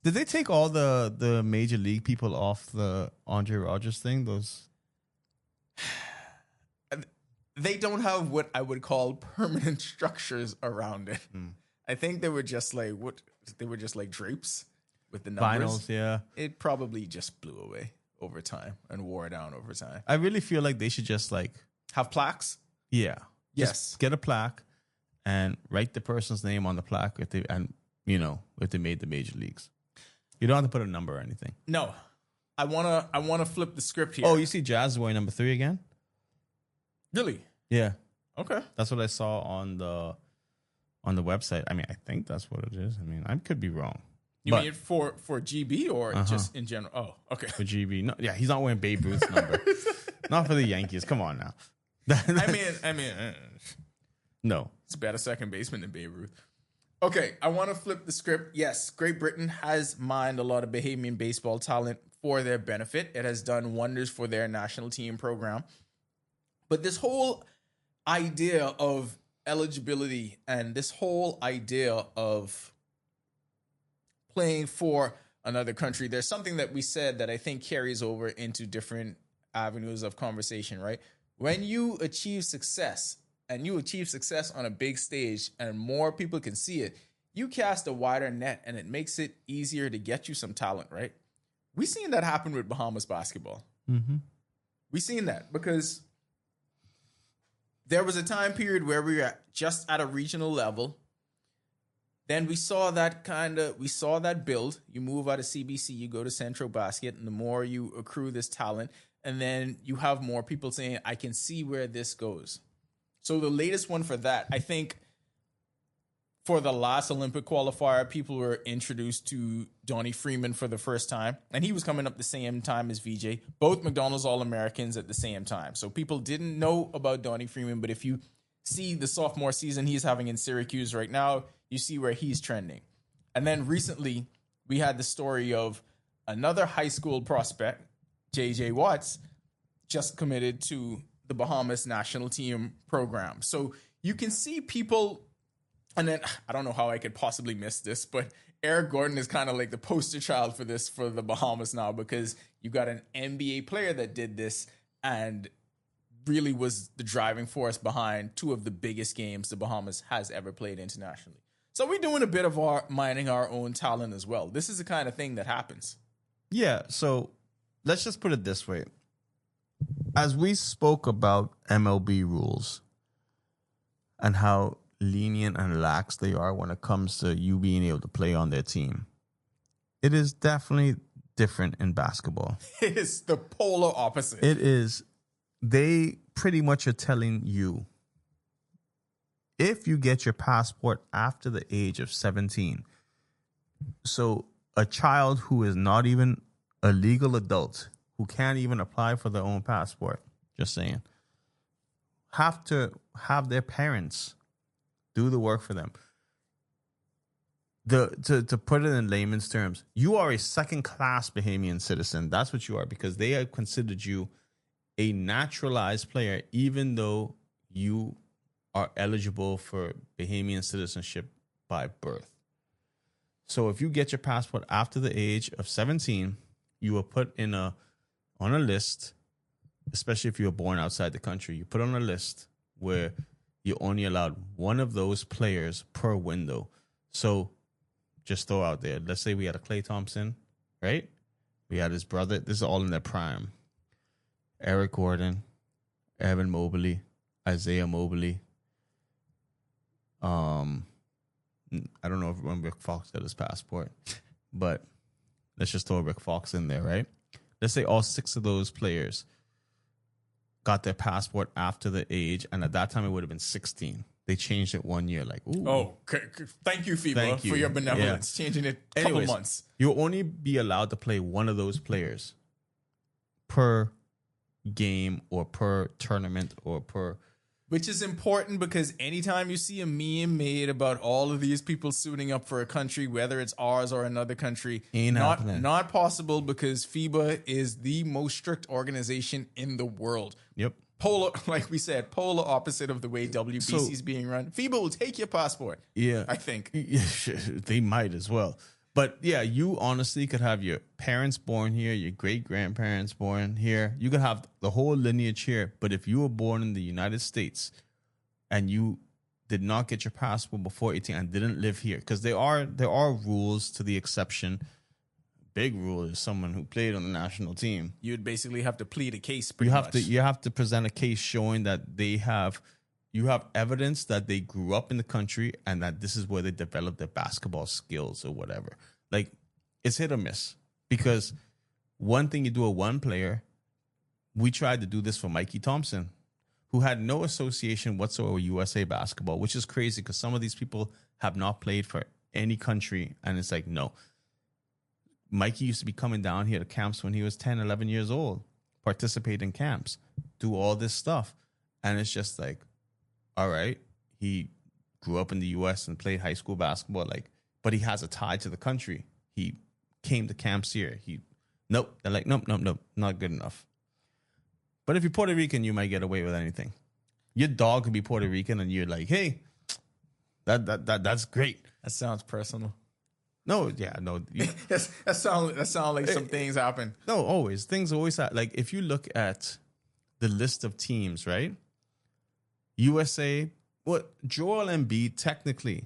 Did they take all the major league people off the Andre Rogers thing? They don't have what I would call permanent structures around it. I think they were just like drapes with the numbers. Vinyls, yeah. It probably just blew away over time and wore down over time. I really feel like they should just Have plaques? yeah. Yes. Just get a plaque and write the person's name on the plaque if they made the major leagues. You don't have to put a number or anything. No. I wanna flip the script here. Oh, you see Jazz is wearing number 3 again? Really? Yeah. Okay. That's what I saw on the website. I mean, I think that's what it is. I mean, I could be wrong. You mean for GB or just in general? Oh, okay. For GB. No, yeah, he's not wearing Babe Ruth's number. Not for the Yankees. Come on now. I mean, No. it's a better second baseman than Babe Ruth. Okay, I want to flip the script. Yes, Great Britain has mined a lot of Bahamian baseball talent for their benefit. It has done wonders for their national team program. But this whole idea of eligibility and this whole idea of playing for another country, there's something that we said that I think carries over into different avenues of conversation, right? When you achieve success, and you achieve success on a big stage and more people can see it, you cast a wider net and it makes it easier to get you some talent, right? We've seen that happen with Bahamas basketball. Mm-hmm. We've seen that because there was a time period where we were just at a regional level. Then we saw that build. You move out of CBC, you go to Central Basket, and the more you accrue this talent, and then you have more people saying, I can see where this goes. So the latest one for that, I think for the last Olympic qualifier, people were introduced to Donnie Freeman for the first time. And he was coming up the same time as VJ. Both McDonald's All-Americans at the same time. So people didn't know about Donnie Freeman. But if you see the sophomore season he's having in Syracuse right now, you see where he's trending. And then recently, we had the story of another high school prospect, J.J. Watts, just committed to the Bahamas national team program. So you can see people, and then I don't know how I could possibly miss this, but Eric Gordon is kind of like the poster child for this for the Bahamas now, because you got an NBA player that did this and really was the driving force behind 2 of the biggest games the Bahamas has ever played internationally. So we're doing a bit of mining our own talent as well. This is the kind of thing that happens. Yeah, so let's just put it this way. As we spoke about MLB rules and how lenient and lax they are when it comes to you being able to play on their team, it is definitely different in basketball. It is the polar opposite. It is. They pretty much are telling you, if you get your passport after the age of 17, so a child who is not even a legal adult, who can't even apply for their own passport, just saying, have to have their parents do the work for them. To put it in layman's terms, you are a second-class Bahamian citizen. That's what you are, because they have considered you a naturalized player, even though you are eligible for Bahamian citizenship by birth. So if you get your passport after the age of 17, you are put on a list, especially if you were born outside the country. You put on a list where you're only allowed one of those players per window. So just throw out there, let's say we had a Klay Thompson, right? We had his brother. This is all in their prime. Eric Gordon, Evan Mobley, Isaiah Mobley. I don't know when Rick Fox got his passport, but let's just throw Rick Fox in there, right? Let's say all 6 of those players got their passport after the age, and at that time it would have been 16. They changed it 1 year, like, ooh. Oh, thank you, FIBA, for your benevolence, changing it a couple months. You'll only be allowed to play one of those players per game or per tournament or per... Which is important, because anytime you see a meme made about all of these people suiting up for a country, whether it's ours or another country, not possible, because FIBA is the most strict organization in the world. Yep. Polar, like we said, polar opposite of the way WBC is being run. FIBA will take your passport. Yeah. I think. Yeah, they might as well. But yeah, you honestly could have your parents born here, your great-grandparents born here. You could have the whole lineage here. But if you were born in the United States and you did not get your passport before 18 and didn't live here, because there are rules to the exception. Big rule is someone who played on the national team. You'd basically have to plead a case. You have to present a case showing that you have evidence that they grew up in the country and that this is where they developed their basketball skills or whatever. Like, it's hit or miss, because one thing you do with one player, we tried to do this for Mikey Thompson, who had no association whatsoever with USA basketball, which is crazy because some of these people have not played for any country. And it's like, no. Mikey used to be coming down here to camps when he was 10, 11 years old, participate in camps, do all this stuff. And it's just like, all right, he grew up in the U.S. and played high school basketball, but he has a tie to the country. He came to camps here. They're like, nope, not good enough. But if you're Puerto Rican, you might get away with anything. Your dog could be Puerto Rican, and you're like, hey, that's great. That sounds personal. No, yeah, no. that sound like some things happen. No, always. Things always happen. Like, if you look at the list of teams, right? USA, Joel Embiid technically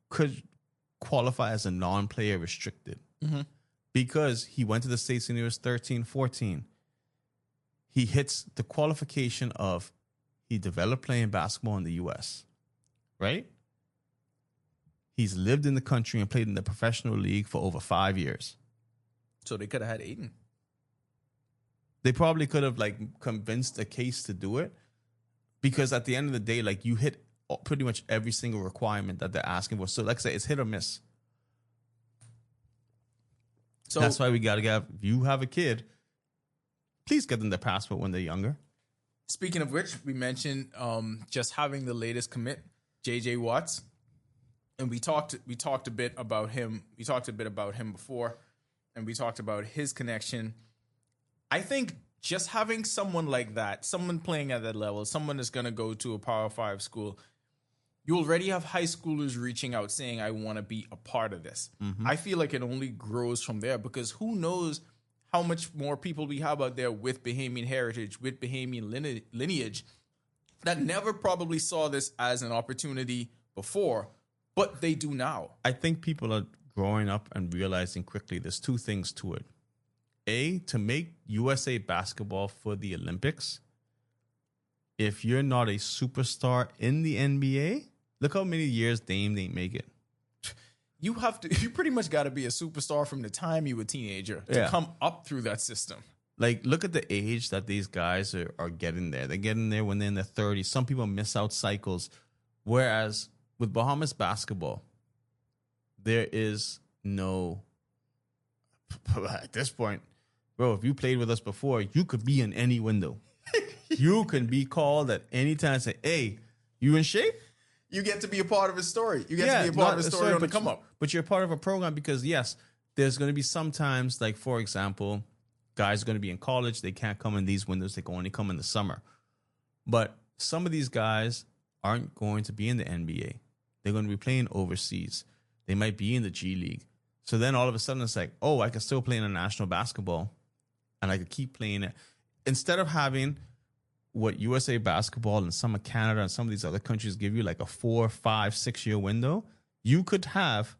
could qualify as a non-player restricted because he went to the States when he was 13, 14. He hits the qualification of he developed playing basketball in the U.S., right? He's lived in the country and played in the professional league for over 5 years. So they could have had Aiden. They probably could have convinced a case to do it, because at the end of the day, you hit pretty much every single requirement that they're asking for. So like I say, it's hit or miss. So that's why we got to if you have a kid, please get them their passport when they're younger. Speaking of which, we mentioned just having the latest commit, JJ Watts. And we talked a bit about him. We talked a bit about him before, and we talked about his connection. I think just having someone like that, someone playing at that level, someone that's going to go to a Power 5 school, you already have high schoolers reaching out saying, I want to be a part of this. Mm-hmm. I feel like it only grows from there, because who knows how much more people we have out there with Bahamian heritage, with Bahamian lineage, that never probably saw this as an opportunity before, but they do now. I think people are growing up and realizing quickly there's two things to it. A, to make USA basketball for the Olympics, if you're not a superstar in the NBA, look how many years Dame didn't make it. You pretty much got to be a superstar from the time you were a teenager to come up through that system. Look at the age that these guys are getting there. They're getting there when they're in their 30s. Some people miss out cycles Whereas with Bahamas basketball, there is no, at this point, bro, if you played with us before, you could be in any window. You can be called at any time and say, hey, you in shape? You get to be a part of a story. You get to be a part of a story on the come up. But you're part of a program because, yes, there's going to be some times, like, for example, guys are going to be in college. They can't come in these windows. They can only come in the summer. But some of these guys aren't going to be in the NBA. They're going to be playing overseas. They might be in the G League. So then all of a sudden it's like, oh, I can still play in a national basketball and I could keep playing it. Instead of having what USA Basketball and some of Canada and some of these other countries give you, like a 4, 5, 6 year window, you could have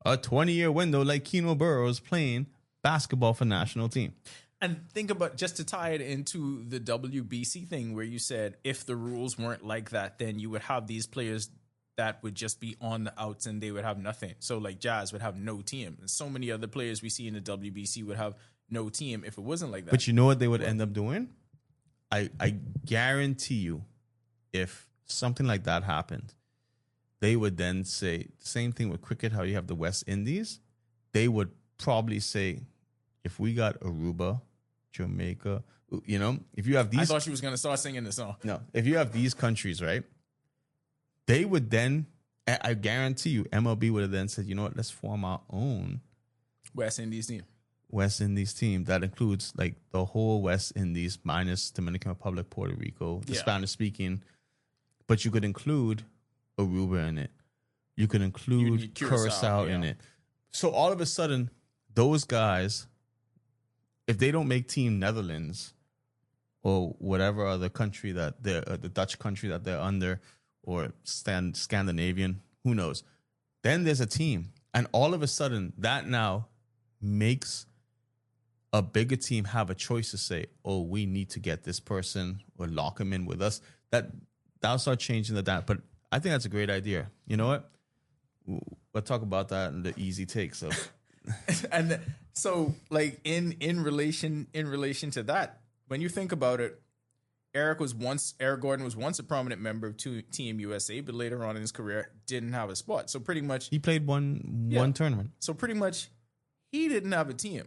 a 20-year window like Keno Burrows playing basketball for national team. And think about, just to tie it into the WBC thing where you said if the rules weren't like that, then you would have these players that would just be on the outs and they would have nothing. So like Jazz would have no team. And so many other players we see in the WBC would have no team if it wasn't like that. But you know what they would end up doing? I guarantee you, if something like that happened, they would then say, same thing with cricket, how you have the West Indies. They would probably say, if we got Aruba, Jamaica, you know, if you have these. I thought she was going to start singing the song. No, if you have these countries, right, they would then, I guarantee you, MLB would have then said, you know what, let's form our own West Indies team that includes like the whole West Indies minus Dominican Republic, Puerto Rico, the Spanish speaking, but you could include Aruba in it. You could include Curacao in it. So all of a sudden, those guys, if they don't make Team Netherlands or whatever other country that they're, the Dutch country that they're under, or Scandinavian, who knows, then there's a team. And all of a sudden, that now makes a bigger team have a choice to say, oh, we need to get this person or lock him in with us. That'll start changing that. But I think that's a great idea. You know what? We'll talk about that in the easy take. So, and so like in relation to that, when you think about it, Eric Gordon was once a prominent member of Team USA, but later on in his career didn't have a spot. So pretty much he played one tournament. So pretty much he didn't have a team.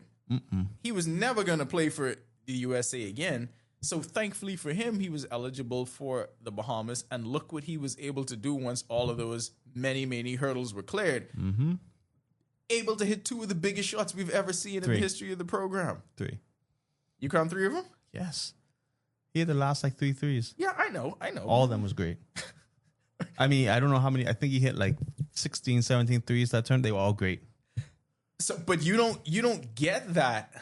He was never going to play for the USA again. So thankfully for him, he was eligible for the Bahamas. And look what he was able to do once all of those many, many hurdles were cleared. Able to hit 2 of the biggest shots we've ever seen in the history of the program. 3. You count 3 of them? Yes. He had the last like 3 threes. Yeah, I know. All of them was great. I mean, I don't know how many. I think he hit like 16, 17 threes that turn. They were all great. So, but you don't get that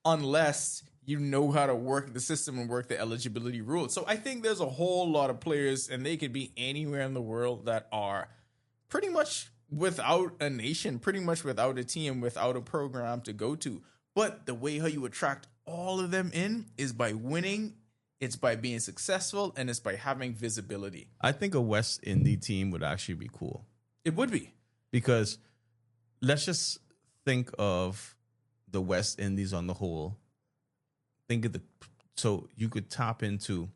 unless you know how to work the system and work the eligibility rules. So I think there's a whole lot of players, and they could be anywhere in the world, that are pretty much without a nation, pretty much without a team, without a program to go to. But the way how you attract all of them in is by winning. It's by being successful, and it's by having visibility. I think a West Indies team would actually be cool. It would be. Because let's just think of the West Indies on the whole. So you could tap into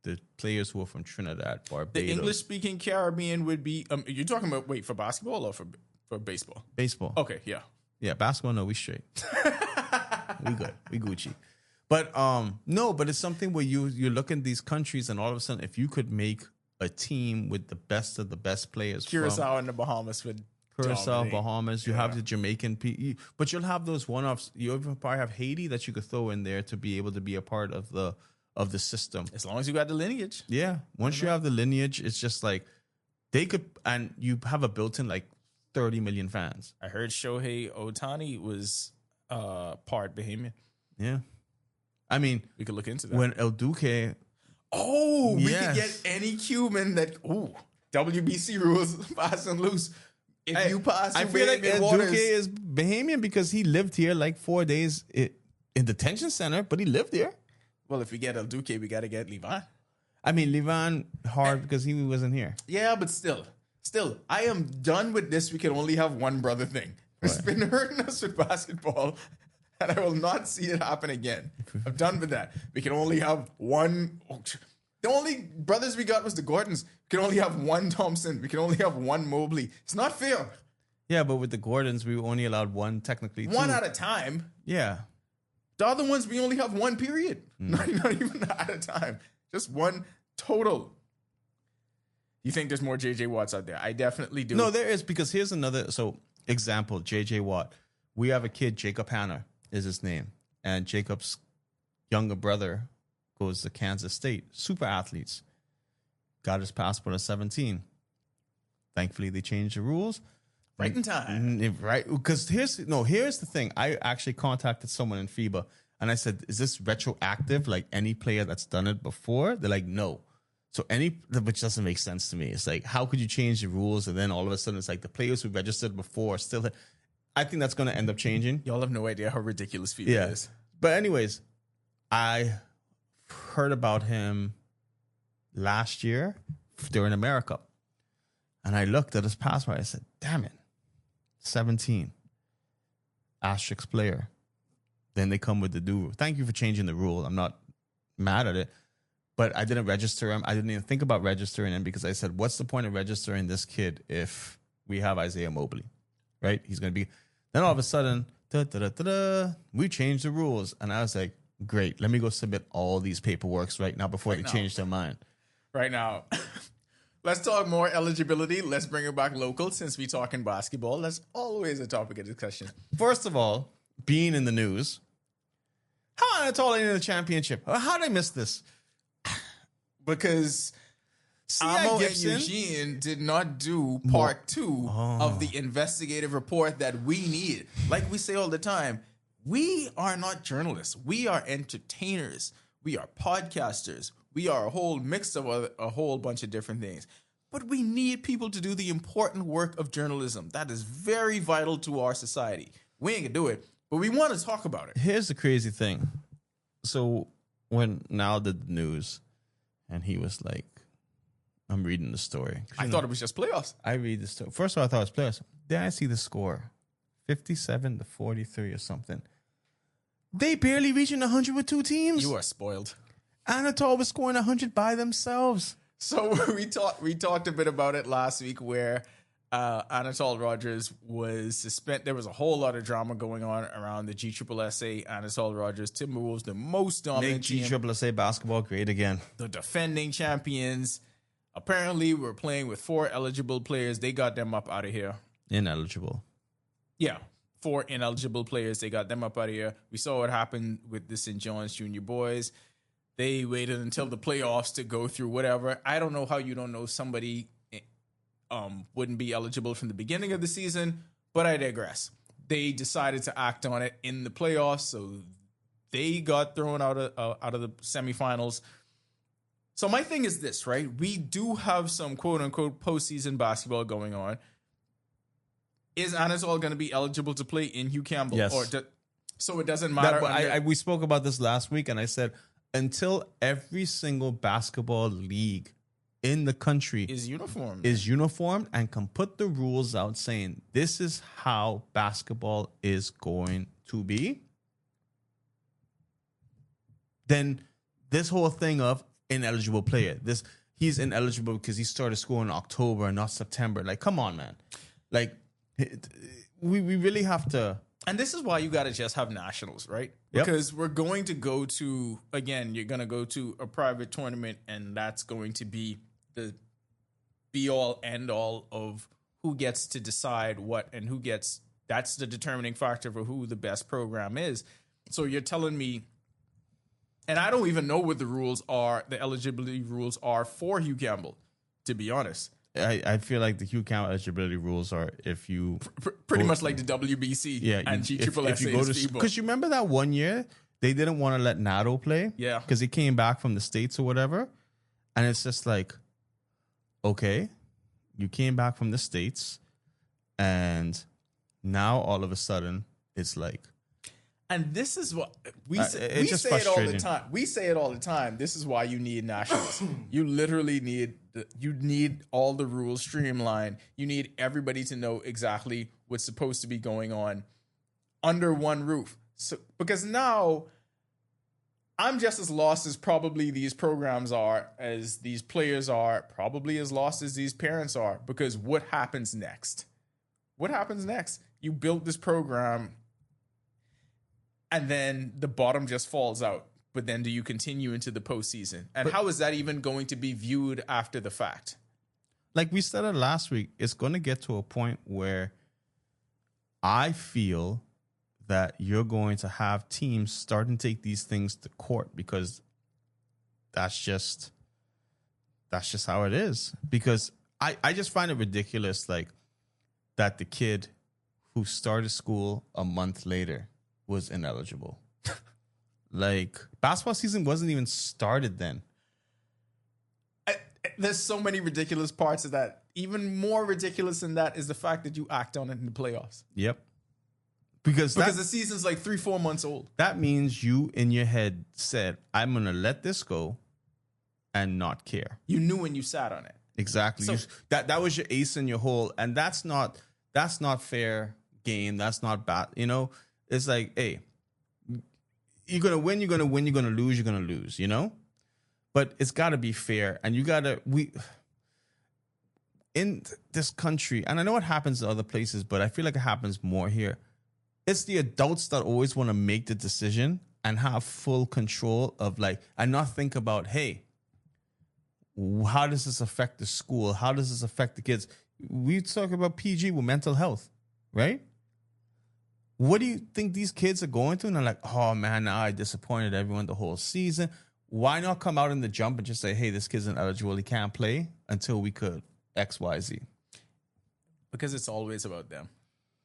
the players who are from Trinidad, Barbados. The English-speaking Caribbean would be. You're talking about for basketball or for baseball? Baseball. Okay, yeah. Yeah, basketball. No, we straight. We good. We Gucci. But no, but it's something where you look in these countries, and all of a sudden, if you could make a team with the best of the best players, Curacao and the Bahamas would. Dominate. Bahamas. You have the Jamaican, but you'll have those one-offs. You probably have Haiti that you could throw in there to be able to be a part of the system. As long as you got the lineage. Yeah, once you have the lineage, it's just like they could, and you have a built-in like 30 million fans. I heard Shohei Ohtani was part Bahamian. Yeah. I mean, we could look into that. When El Duque. Oh, we could get any Cuban that. Oh, WBC rules fast and loose. If you pass, I feel like El Duque is Bahamian because he lived here like 4 days in detention center, but he lived here. Well, if we get El Duque, we got to get Levan. I mean, Levan hard because he wasn't here. Yeah, but still, I am done with this. We can only have one brother thing. It's been hurting us with basketball, and I will not see it happen again. I'm done with that. We can only have one. The only brothers we got was the Gordons. We can only have one Thompson. We can only have one Mobley. It's not fair. Yeah, but with the Gordons, we were only allowed one, technically One two. at a time. Yeah. The other ones, we only have one period. Not even at a time. Just one total. You think there's more JJ Watts out there? I definitely do. No, there is, because here's another. So, example, JJ Watt. We have a kid, Jacob Hanna is his name. And Jacob's younger brother goes to Kansas State. Super athletes. Got his passport at 17. Thankfully, they changed the rules. Right in time. Right. Because here's the thing. I actually contacted someone in FIBA and I said, is this retroactive? Like any player that's done it before? They're like, no. So which doesn't make sense to me. It's like, how could you change the rules? And then all of a sudden it's like the players who registered before still. I think that's going to end up changing. Y'all have no idea how ridiculous FIBA is. But anyways, I heard about him last year during America. And I looked at his passport. I said, damn it. 17. Asterisk player. Then they come with the new. Thank you for changing the rule. I'm not mad at it. But I didn't register him. I didn't even think about registering him because I said, what's the point of registering this kid if we have Isaiah Mobley? Right? He's going to be. Then all of a sudden, we changed the rules. And I was like, great. Let me go submit all these paperworks right now before they change their mind. Right now. Let's talk more eligibility. Let's bring it back local since we're talking basketball. That's always a topic of discussion. First of all, being in the news, how Anatol in the championship? How did I miss this? Because Amo and Eugene did not do part 2 of the investigative report that we need. Like we say all the time, we are not journalists. We are entertainers. We are podcasters. We are a whole mix of a whole bunch of different things. But we need people to do the important work of journalism. That is very vital to our society. We ain't gonna do it, but we want to talk about it. Here's the crazy thing. So when Nal did the news, and he was like, I'm reading the story. I thought it was just playoffs. I read the story. First of all, I thought it was playoffs. Then I see the score. 57-43 or something. They barely reaching 100 with 2 teams. You are spoiled. Anatol was scoring 100 by themselves. So we talked a bit about it last week where Anatol Rodgers was suspended. There was a whole lot of drama going on around the GSSA. Anatol Rodgers, Timberwolves, the most dominant Make GSSA basketball great again. The defending champions. Apparently, we're playing with 4 eligible players. They got them up out of here. Ineligible. Yeah. 4 ineligible players. They got them up out of here. We saw what happened with the St. John's Junior boys. They waited until the playoffs to go through whatever. I don't know how you don't know somebody wouldn't be eligible from the beginning of the season, but I digress. They decided to act on it in the playoffs, so they got thrown out of the semifinals. So my thing is this, right? We do have some quote-unquote postseason basketball going on. Is Anatol going to be eligible to play in Hugh Campbell? Yes. So it doesn't matter. We spoke about this last week, and I said, until every single basketball league in the country is uniformed and can put the rules out saying this is how basketball is going to be, then this whole thing of ineligible player, he's ineligible because he started school in October and not September. Like, come on, man. Like, we really have to. And this is why you got to just have nationals, right? Yep. Because we're going to go to, again, you're going to go to a private tournament, and that's going to be the be-all, end-all of who gets to decide what and who gets. That's the determining factor for who the best program is. So you're telling me, and I don't even know what the rules are, the eligibility rules are for Hugh Campbell, to be honest. I feel like the Hugh Campbell eligibility rules are if you pretty much like the WBC and GSSA. Because you remember that one year they didn't want to let Nato play, because he came back from the States or whatever, and it's just like, okay, you came back from the States, and now all of a sudden it's like. And this is what we say it all the time. We say it all the time. This is why you need nationals. You literally need all the rules streamlined. You need everybody to know exactly what's supposed to be going on under one roof. So because now I'm just as lost as probably these programs are, as these players are, probably as lost as these parents are, because what happens next? What happens next? You built this program and then the bottom just falls out. But then do you continue into the postseason? And how is that even going to be viewed after the fact? Like we said it last week, it's going to get to a point where I feel that you're going to have teams starting to take these things to court, because that's just how it is. Because I just find it ridiculous, like, that the kid who started school a month later was ineligible. Like, basketball season wasn't even started then. There's so many ridiculous parts of that. Even more ridiculous than that is the fact that you act on it in the playoffs. Yep. Because the season's like 3-4 months old. That means you in your head said, I'm going to let this go and not care. You knew when you sat on it. Exactly. So, that was your ace in your hole. And that's not fair game. That's not bad. You know, it's like, hey, you're going to win, you're going to win, you're going to lose, you're going to lose, you know? But it's got to be fair. And you got to, in this country, and I know it happens in other places, but I feel like it happens more here. It's the adults that always want to make the decision and have full control of, like, and not think about, hey, how does this affect the school? How does this affect the kids? We talk about PG with mental health, right? What do you think these kids are going through? And they're like, oh man, now I disappointed everyone the whole season. Why not come out in the jump and just say, hey, this kid's ineligible, he can't play until we could X, Y, Z? Because it's always about them.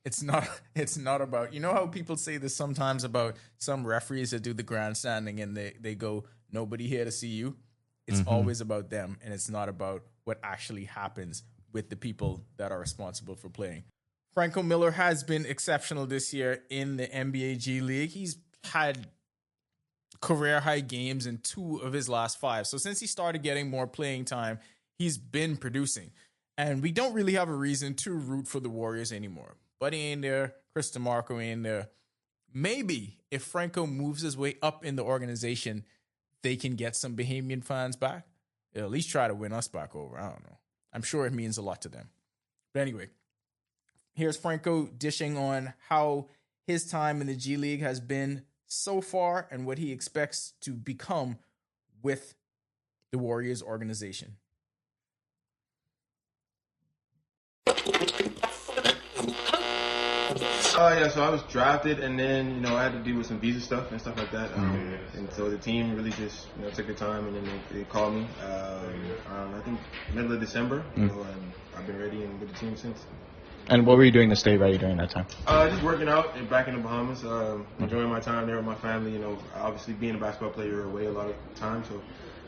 It's not about, you know how people say this sometimes about some referees that do the grandstanding and they go, nobody here to see you. It's always about them, and it's not about what actually happens with the people that are responsible for playing. Franco Miller has been exceptional this year in the NBA G League. He's had career high games in 2 of his last 5. So since he started getting more playing time, he's been producing. And we don't really have a reason to root for the Warriors anymore. Buddy ain't there. Chris DeMarco ain't there. Maybe if Franco moves his way up in the organization, they can get some Bahamian fans back. They'll at least try to win us back over. I don't know. I'm sure it means a lot to them. But anyway, here's Franco dishing on how his time in the G League has been so far and what he expects to become with the Warriors organization. So I was drafted, and then, I had to deal with some visa stuff and stuff like that. And so the team really just, took their time, and then they called me around, I think, middle of December. And I've been ready and with the team since. And what were you doing to stay ready during that time? Just working out and back in the Bahamas, enjoying my time there with my family. Obviously being a basketball player, you're away a lot of time. So,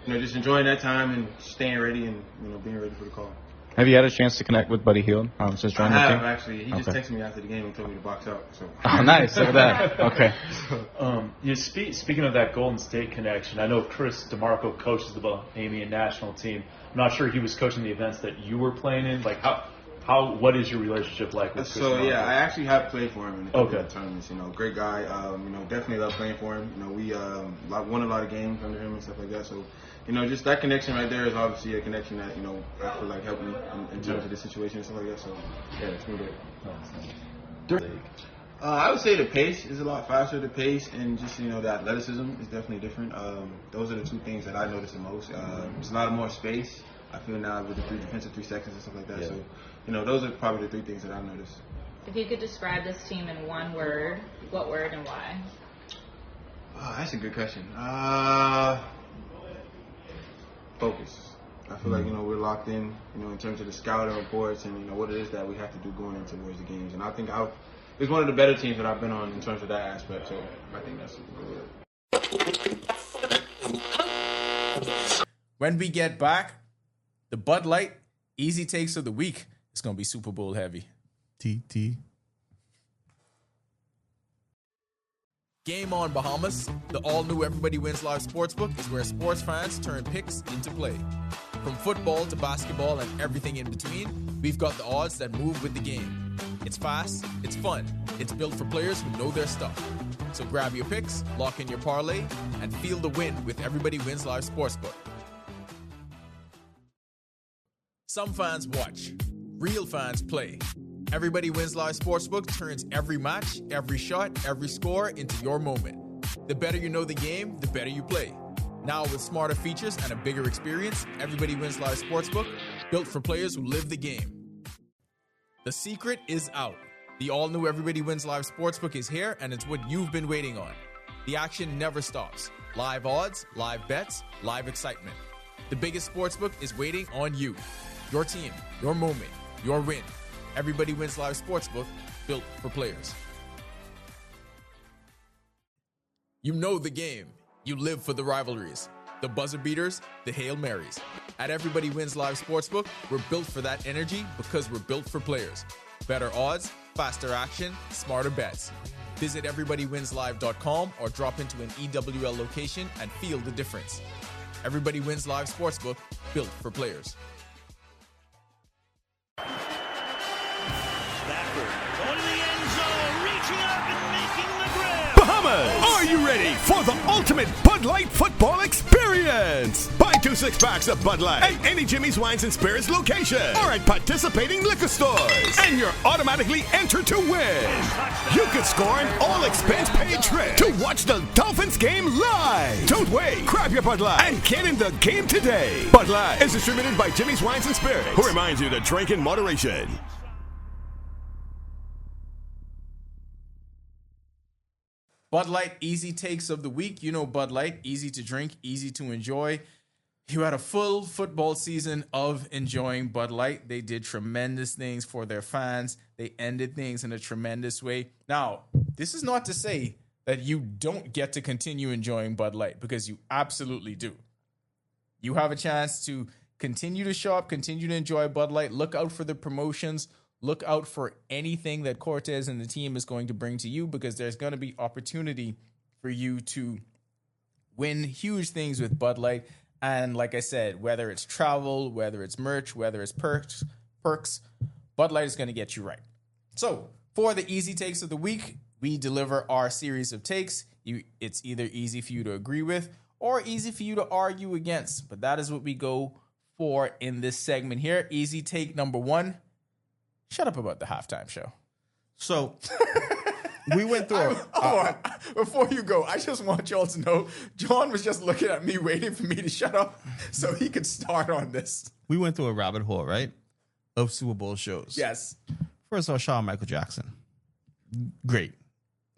just enjoying that time and staying ready and, being ready for the call. Have you had a chance to connect with Buddy Hield since joining the team? I have, actually. He just texted me after the game and told me to box out. So. Oh, nice. Look at that. Okay. Speaking of that Golden State connection, I know Chris DeMarco coaches the Bahamian national team. I'm not sure he was coaching the events that you were playing in. Like, what is your relationship like with Chris DeMarco? Yeah, I actually have played for him in a couple of tournaments. Great guy. Definitely love playing for him. We won a lot of games under him and stuff like that. So, just that connection right there is obviously a connection that, I feel like helped me in terms of the situation and stuff like that. So, yeah, it's been great. I would say the pace is a lot faster. The pace and just, the athleticism is definitely different. Those are the 2 things that I notice the most. There's a lot more space, I feel, now with the defensive 3 seconds and stuff like that. Yeah. So, those are probably the 3 things that I've noticed. If you could describe this team in one word, what word and why? Oh, that's a good question. Focus. I feel like, we're locked in, in terms of the scouting reports and, what it is that we have to do going into towards the games. And I think it's one of the better teams that I've been on in terms of that aspect. So I think that's a good word. When we get back, the Bud Light Easy Takes of the Week is going to be Super Bowl heavy. TT. Game On Bahamas, the all-new Everybody Wins Live Sportsbook, is where sports fans turn picks into play. From football to basketball and everything in between, we've got the odds that move with the game. It's fast, it's fun, it's built for players who know their stuff. So grab your picks, lock in your parlay, and feel the win with Everybody Wins Live Sportsbook. Some fans watch. Real fans play. Everybody Wins Live Sportsbook turns every match, every shot, every score into your moment. The better you know the game, the better you play. Now with smarter features and a bigger experience, Everybody Wins Live Sportsbook, built for players who live the game. The secret is out. The all-new Everybody Wins Live Sportsbook is here, and it's what you've been waiting on. The action never stops. Live odds, live bets, live excitement. The biggest sportsbook is waiting on you. Your team, your moment, your win. Everybody Wins Live Sportsbook, built for players. You know the game. You live for the rivalries, the buzzer beaters, the Hail Marys. At Everybody Wins Live Sportsbook, we're built for that energy because we're built for players. Better odds, faster action, smarter bets. Visit everybodywinslive.com or drop into an EWL location and feel the difference. Everybody Wins Live Sportsbook, built for players. Stafford going to the end zone, reaching up and making the grab. Bahamas, are you ready for the ultimate Bud Light football experience? Buy 2 6-packs of Bud Light at any Jimmy's Wines and Spirits location or at participating liquor stores, and you're automatically entered to win. You could score an all-expense-paid trip to watch the Dolphins game live. Don't wait. Grab your Bud Light and get in the game today. Bud Light is distributed by Jimmy's Wines and Spirits, who reminds you to drink in moderation. Bud Light easy takes of the week. You know Bud Light, easy to drink, easy to enjoy. You had a full football season of enjoying Bud Light. They did tremendous things for their fans. They ended things in a tremendous way. Now, this is not to say that you don't get to continue enjoying Bud Light, because you absolutely do. You have a chance to continue to shop, continue to enjoy Bud Light. Look out for the promotions. Look out for anything that Cortez and the team is going to bring to you, because there's going to be opportunity for you to win huge things with Bud Light. And like I said, whether it's travel, whether it's merch, whether it's perks, Bud Light is going to get you right. So for the easy takes of the week, we deliver our series of takes. It's either easy for you to agree with or easy for you to argue against. But that is what we go for in this segment here. Easy take number 1. Shut up about the halftime show. So we went through. Before you go, I just want y'all to know, John was just looking at me, waiting for me to shut up so he could start on this. We went through a rabbit hole, right, of Super Bowl shows. Yes. First of all, shout out Michael Jackson. Great,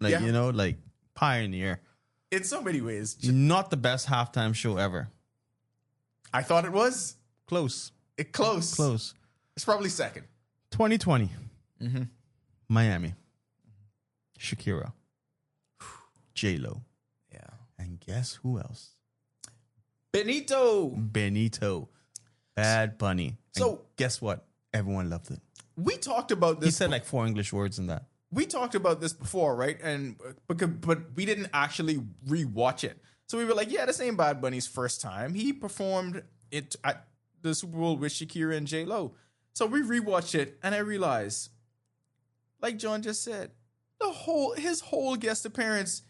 like pioneer. In so many ways. Not the best halftime show ever. I thought it was. Close. Close. It's probably second. 2020, Miami, Shakira, J-Lo. Yeah. And guess who else? Benito. Bad Bunny. So and guess what? Everyone loved it. We talked about this. He said like 4 English words in that. We talked about this before, right? And but we didn't actually rewatch it. So we were like, yeah, this ain't Bad Bunny's first time. He performed it at the Super Bowl with Shakira and J-Lo. So we rewatched it, and I realized, like John just said, his whole guest appearance,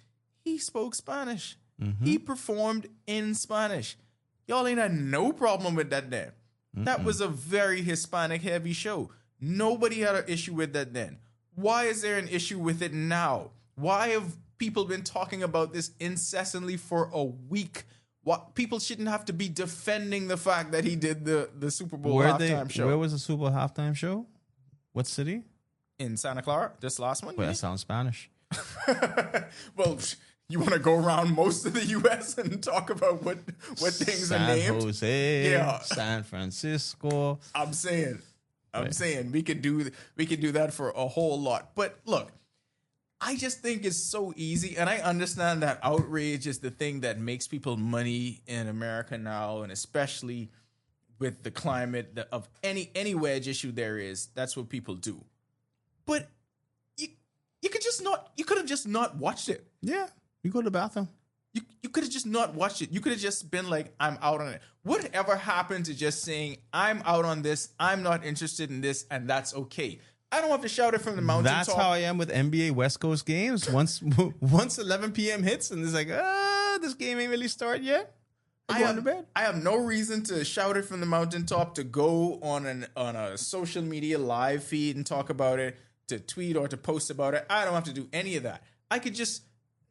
he spoke Spanish. Mm-hmm. He performed in Spanish. Y'all ain't had no problem with that then. Mm-mm. That was a very Hispanic-heavy show. Nobody had an issue with that then. Why is there an issue with it now? Why have people been talking about this incessantly for a week? What, people shouldn't have to be defending the fact that he did the Super Bowl halftime show. Where was the Super Bowl halftime show? What city? In Santa Clara, this last one. Wait, that sounds Spanish. Well, you want to go around most of the U.S. and talk about what things are named? San Jose, San Francisco. I'm saying we could do that for a whole lot. But look, I just think it's so easy, and I understand that outrage is the thing that makes people money in America now, and especially with the climate of any wedge issue there is, that's what people do. But you could have just not watched it. Yeah, you go to the bathroom. You could have just not watched it. You could have just been like, I'm out on it. Whatever happened to just saying, I'm out on this, I'm not interested in this, and that's okay? I don't have to shout it from the mountaintop. That's how I am with NBA West Coast games. Once 11 p.m. hits and it's like, this game ain't really started yet. I have no reason to shout it from the mountaintop, to go on a social media live feed and talk about it, to tweet or to post about it. I don't have to do any of that. I could just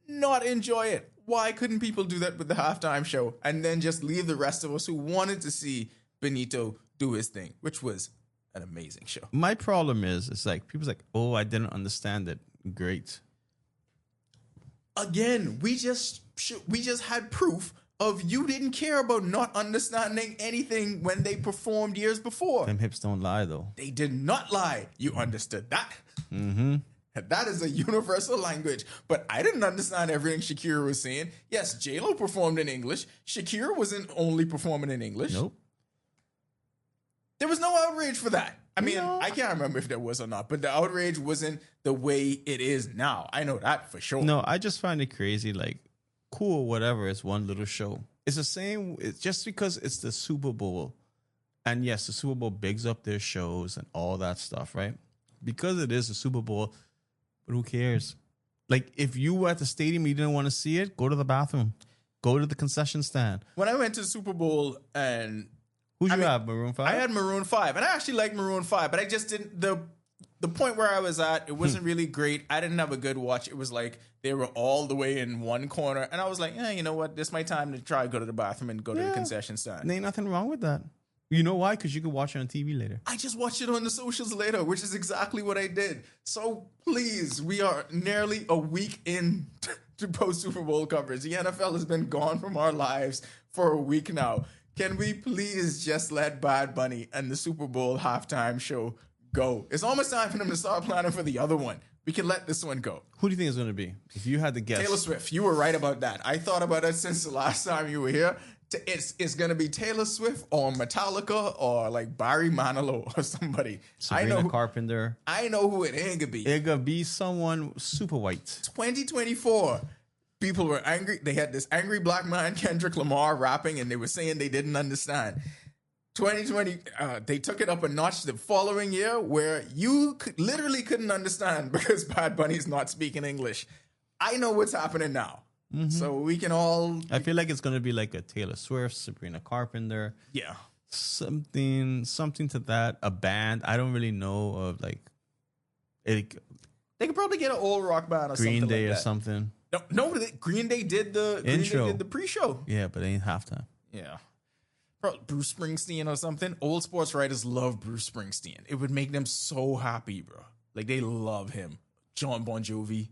not enjoy it. Why couldn't people do that with the halftime show and then just leave the rest of us who wanted to see Benito do his thing, which was an amazing show. My problem is, it's like, people's like, oh, I didn't understand it. Great. Again, we just had proof of you didn't care about not understanding anything when they performed years before. Them hips don't lie, though. They did not lie. You understood that. Mm-hmm. That is a universal language. But I didn't understand everything Shakira was saying. Yes, J-Lo performed in English. Shakira wasn't only performing in English. Nope. There was no outrage for that. I mean, I can't remember if there was or not, but the outrage wasn't the way it is now. I know that for sure. No, I just find it crazy. Like, cool, whatever. It's one little show. It's the same. It's just because it's the Super Bowl. And yes, the Super Bowl bigs up their shows and all that stuff, right? Because it is the Super Bowl, but who cares? Like, if you were at the stadium, you didn't want to see it, go to the bathroom. Go to the concession stand. When I went to the Super Bowl and... Who'd you have, Maroon 5? I had Maroon 5, and I actually like Maroon 5, but I just didn't... The point where I was at, it wasn't really great. I didn't have a good watch. It was like they were all the way in one corner, and I was like, you know what? This is my time to try go to the bathroom and go to the concession stand. There ain't nothing wrong with that. You know why? Because you could watch it on TV later. I just watched it on the socials later, which is exactly what I did. So please, we are nearly a week in to post-Super Bowl coverage. The NFL has been gone from our lives for a week now. Can we please just let Bad Bunny and the Super Bowl halftime show go? It's almost time for them to start planning for the other one. We can let this one go. Who do you think it's going to be? If you had to guess. Taylor Swift. You were right about that. I thought about it since the last time you were here. It's going to be Taylor Swift or Metallica or like Barry Manilow or somebody. Sabrina Carpenter. I know who it ain't going to be. It's going to be someone super white. 2024. People were angry. They had this angry black man, Kendrick Lamar, rapping, and they were saying they didn't understand. 2020, they took it up a notch the following year where you literally couldn't understand because Bad Bunny's not speaking English. I know what's happening now. Mm-hmm. So we can all... I feel like it's going to be like a Taylor Swift, Sabrina Carpenter. Yeah. Something to that. A band. I don't really know of like... They could probably get an old rock band or Green something Day like that. or something. No, Green Day did the intro. Green Day did the pre-show. Yeah, but it ain't halftime. Yeah. Bruce Springsteen or something. Old sports writers love Bruce Springsteen. It would make them so happy, bro. Like, they love him. John Bon Jovi.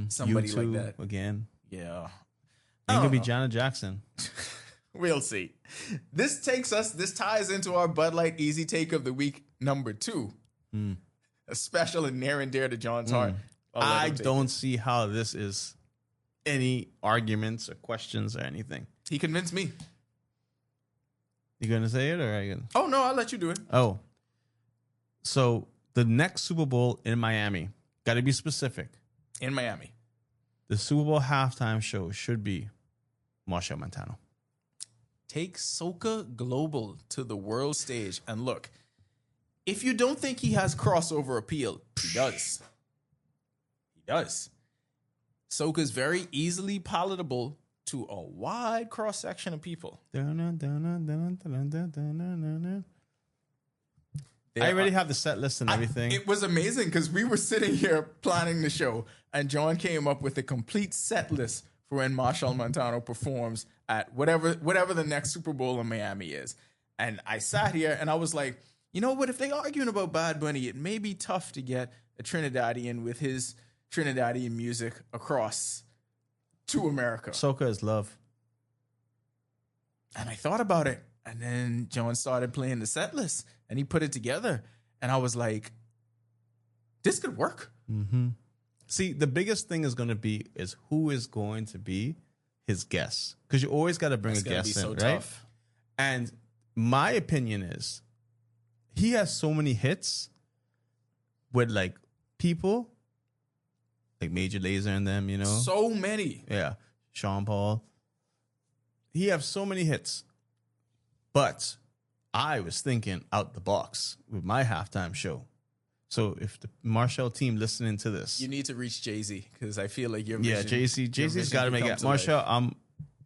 Somebody U2 like that. Again. Yeah. Ain't gonna be Janet Jackson. We'll see. This ties into our Bud Light Easy Take of the Week number 2. A special and near and dear to John's heart. I don't see how this is any arguments or questions or anything. He convinced me. You gonna say it or are you gonna? Oh no, I'll let you do it. Oh. So the next Super Bowl in Miami, gotta be specific. In Miami. The Super Bowl halftime show should be Marshall Montano. Take Soca Global to the world stage. And look, if you don't think he has crossover appeal, he does. He does. Soca is very easily palatable to a wide cross section of people. I already have the set list and everything. It was amazing because we were sitting here planning the show, and John came up with a complete set list for when Marshall Montano performs at whatever the next Super Bowl in Miami is. And I sat here and I was like, you know what? If they're arguing about Bad Bunny, it may be tough to get a Trinidadian with his Trinidadian music across to America. Soca is love. And I thought about it. And then John started playing the set list and he put it together. And I was like, this could work. Mm-hmm. See, the biggest thing is going to be is who is going to be his guest. Because you always got to bring a guest in, right? Tough. And my opinion is he has so many hits with like people like Major Lazer and them, you know? So many. Yeah. Sean Paul. He has so many hits. But I was thinking out the box with my halftime show. So if the Marshall team listening to this, You need to reach Jay-Z because I feel like your yeah, vision, Jay-Z's got to make it. Marshall,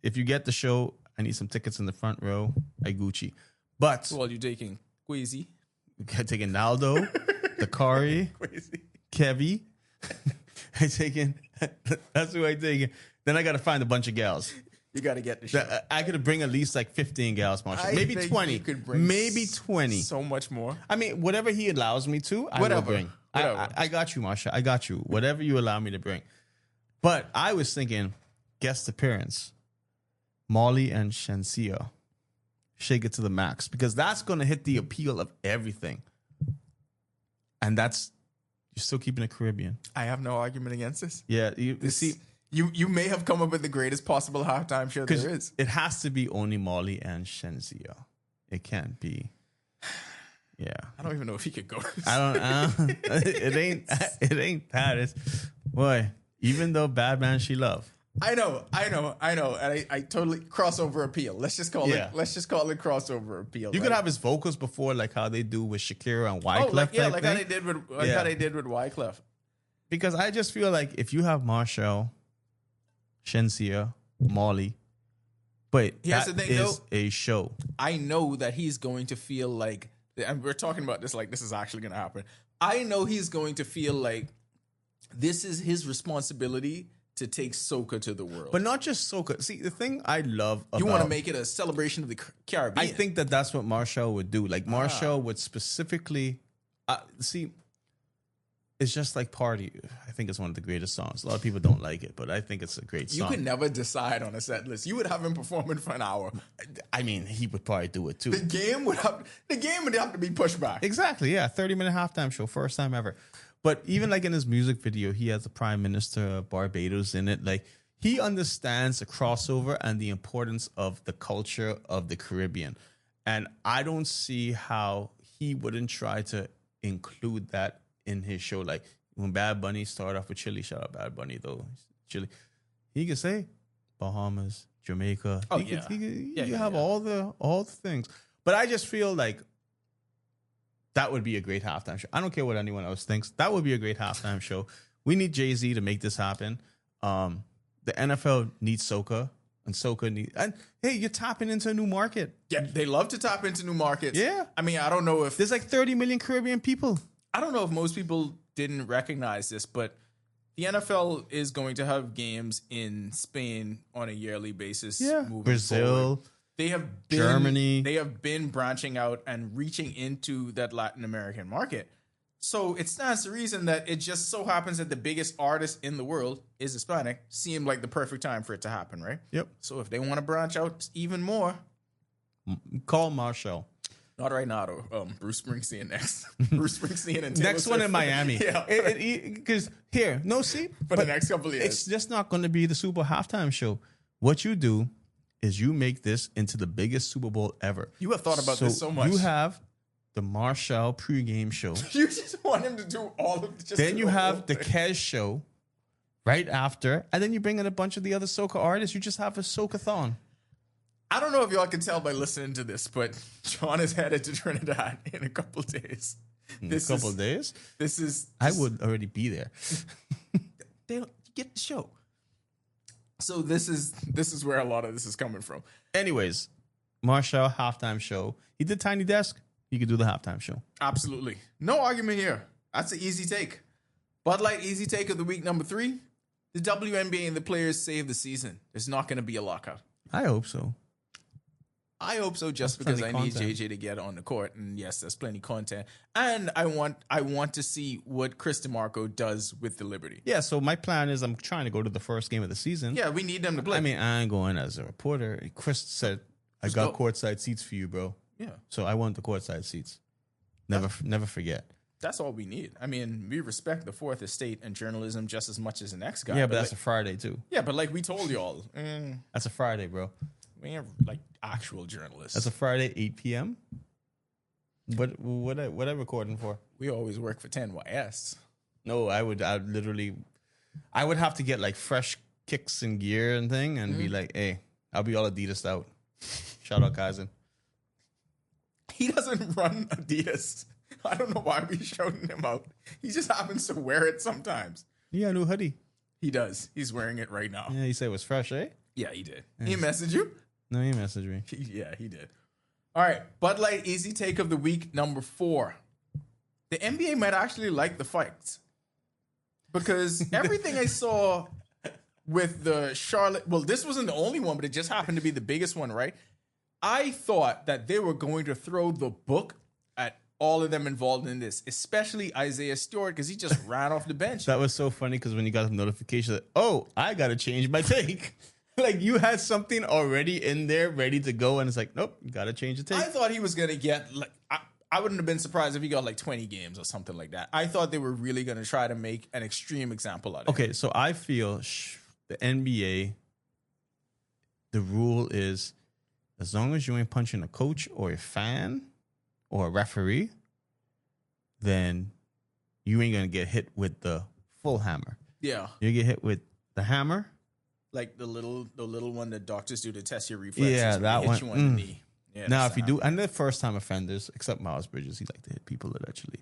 if you get the show, I need some tickets in the front row. I Gucci. But Well, you're taking Queasy. I'm taking Naldo, Dakari, Kevy. I taking. That's who I taking. Then I got to find a bunch of gals. You got to get the show. I could bring at least like 15 gals, Marshall. Maybe think 20. you could bring Maybe 20. So much more. I mean, whatever he allows me to, I will bring. I got you, Marsha. I got you. Whatever you allow me to bring. But I was thinking, guest appearance, Molly and Shensia. Shake it to the max. Because that's going to hit the appeal of everything. And that's, you're still keeping it Caribbean. I have no argument against this. Yeah. You see, you may have come up with the greatest possible halftime show there is. It has to be only Molly and Shensia. It can't be. Yeah. I don't even know if he could go. I don't. It ain't that. It's, boy. Even though Bad Man She Love. I know, and I totally crossover appeal. Let's just call it crossover appeal. You could have his vocals before, like how they do with Shakira and Wyclef. How they did with how they did with Wyclef. Because I just feel like if you have Marshall, Shensia, Molly, but here's that the thing, is though, a show. I know that he's going to feel like, and we're talking about this like this is actually going to happen. I know he's going to feel like this is his responsibility to take soca to the world. But not just soca. See, the thing I love about... You want to make it a celebration of the Caribbean. I think that's what Marshall would do. Like, Marshall would specifically... see, it's just like Party. I think it's one of the greatest songs. A lot of people don't like it, but I think it's a great song. You could never decide on a set list. You would have him performing for an hour. I mean, he would probably do it, too. The game would have to be pushed back. Exactly, yeah. 30-minute halftime show. First time ever. But even like in his music video, he has the Prime Minister of Barbados in it. Like, he understands the crossover and the importance of the culture of the Caribbean. And I don't see how he wouldn't try to include that in his show. Like, when Bad Bunny started off with Chile, shout out Bad Bunny though, Chile, he could say Bahamas, Jamaica. Oh, he yeah. could have all the things. But I just feel like that would be a great halftime show. I don't care what anyone else thinks. That would be a great halftime show. We need Jay-Z to make this happen. The NFL needs soca, and soca needs... And, hey, you're tapping into a new market. Yeah, they love to tap into new markets. Yeah. I mean, I don't know if... There's like 30 million Caribbean people. I don't know if most people didn't recognize this, but the NFL is going to have games in Spain on a yearly basis. Yeah. Moving Brazil. forward. They have been, Germany. They have been branching out and reaching into that Latin American market. So it stands to reason that it just so happens that the biggest artist in the world is Hispanic. Seemed like the perfect time for it to happen, right? Yep. So if they want to branch out even more, call Marshall. not right now, though. Bruce Springsteen next. Bruce Springsteen and Taylor Next one Swift. in Miami. Yeah. Because here, no, see, For the next couple of years. It's just not going to be the Super Bowl halftime show. What you do is you make this into the biggest Super Bowl ever. You have thought about this so much. You have the Marshall pregame show. You just want him to do all of just Then do you the whole have the thing. Kez show right after. And then you bring in a bunch of the other soca artists. You just have a soca-thon. I don't know if y'all can tell by listening to this, but John is headed to Trinidad in a couple days. Days? This is. I would already be there. They get the show. So this is where a lot of this is coming from. Anyways, Marshall halftime show. He did Tiny Desk. He could do the halftime show. Absolutely. No argument here. That's an easy take. Bud Light easy take of the week number 3. The WNBA and the players save the season. There's not going to be a lockout. I hope so. I hope so, just That's because I plenty need content. JJ to get on the court, and yes, there's plenty of content, and I want to see what Chris DeMarco does with the Liberty. Yeah, so my plan is I'm trying to go to the first game of the season. Yeah, we need them to play. I mean, I ain't going as a reporter. Chris said, I got courtside seats for you, bro. Yeah. So I want the courtside seats. Never forget. That's all we need. I mean, we respect the Fourth Estate and journalism just as much as the next guy. Yeah, but that's like, a Friday, too. yeah, but like we told y'all, That's a Friday, bro. we have like actual journalists. That's a Friday, 8 p.m. What I recording for? We always work for 10YS. No, I would have to get like fresh kicks and gear and thing and be like, hey, I'll be all Adidas out. Shout out Kaizen. He doesn't run Adidas. I don't know why we shouting him out. He just happens to wear it sometimes. You got a new hoodie. He does. He's wearing it right now. Yeah, you said it was fresh, eh? Yeah, he did. He messaged you? No, he messaged me. Yeah, he did. All right. Bud Light Easy Take of the Week, number 4. The NBA might actually like the fights. Because everything I saw with the Charlotte, well, this wasn't the only one, but it just happened to be the biggest one, right? I thought that they were going to throw the book at all of them involved in this, especially Isaiah Stewart, because he just ran off the bench. That was so funny because when you got the notification that, oh, I got to change my take. Like you had something already in there ready to go, and it's like, nope, you got to change the take. I thought he was going to get, like, I wouldn't have been surprised if he got like 20 games or something like that. I thought they were really going to try to make an extreme example out of it. Okay, so I feel the NBA, the rule is as long as you ain't punching a coach or a fan or a referee, then you ain't going to get hit with the full hammer. Yeah. You get hit with the hammer. Like the little one that doctors do to test your reflexes. Yeah, that hit one. you on the knee. Yeah, now, if you do, and the first time offenders, except Miles Bridges, he like to hit people allegedly.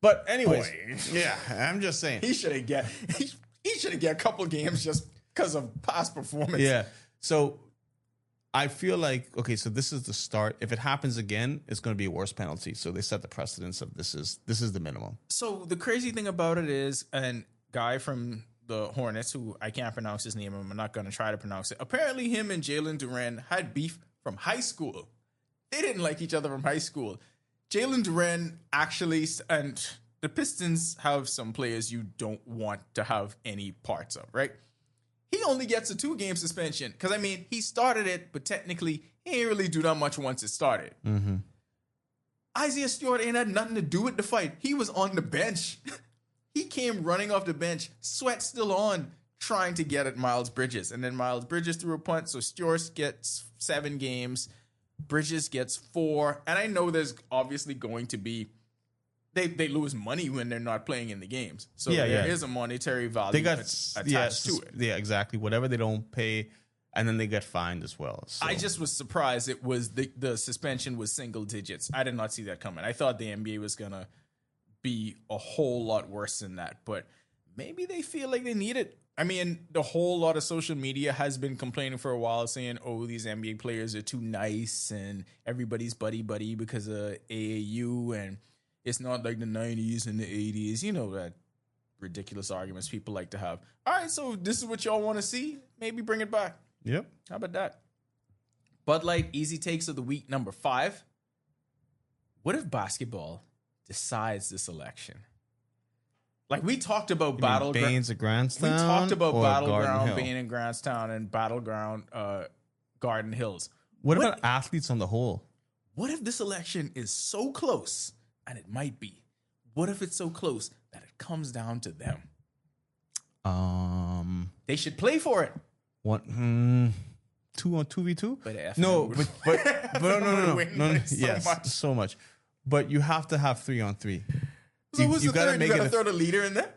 But anyways, yeah, I'm just saying he should get a couple games just because of past performance. Yeah. So I feel like, okay, so this is the start. If it happens again, it's going to be a worse penalty. So they set the precedence of this is the minimum. So the crazy thing about it is, and guy from the Hornets, who I can't pronounce his name, I'm not going to try to pronounce it. Apparently, him and Jalen Duren had beef from high school. They didn't like each other from high school. Jalen Duren actually, and the Pistons have some players you don't want to have any parts of, right? He only gets a 2-game suspension because, I mean, he started it, but technically he ain't really do that much once it started. Mm-hmm. Isaiah Stewart ain't had nothing to do with the fight. He was on the bench. He came running off the bench, sweat still on, trying to get at Miles Bridges. And then Miles Bridges threw a punt, so Stewart gets 7 games. Bridges gets 4. And I know there's obviously going to be, they lose money when they're not playing in the games. So there is a monetary value attached to it. Yeah, exactly. Whatever they don't pay, and then they get fined as well. So. I just was surprised it was the suspension was single digits. I did not see that coming. I thought the NBA was going to be a whole lot worse than that, but maybe they feel like they need it. I mean, the whole lot of social media has been complaining for a while, saying, oh, these NBA players are too nice and everybody's buddy because of AAU and it's not like the 90s and the 80s. You know, that ridiculous arguments people like to have. All right, so this is what y'all want to see? Maybe bring it back. Yep. How about that? Bud Light Easy Takes of the Week, number 5. What if basketball decides this election? Like we talked about Battleground. Baines of Grandstown. We talked about Battleground, Bain Bain and Grandstown, and Battleground Garden Hills. What about athletes on the whole? What if this election is so close, and it might be? What if it's so close that it comes down to them? They should play for it. What? 2v2? No, but no. Yes, so much. But you have to have 3-on-3. So who's the third? You gotta throw the leader in there?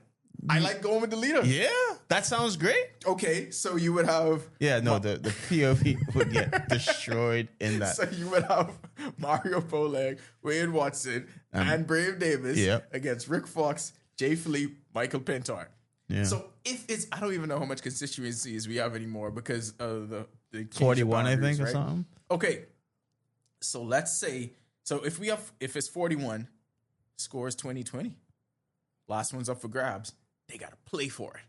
I like going with the leader. Yeah, that sounds great. Okay, so you would have... Yeah, no, the POV would get destroyed in that. So you would have Mario Poleg, Wade Watson, and Brave Davis against Rick Fox, Jay Philippe, Michael Pintar. Yeah. So if it's... I don't even know how much constituencies we have anymore because of the 41, I think, right? or something. Okay, so let's say... So if it's 41... Scores 2020. Last one's up for grabs. They got to play for it.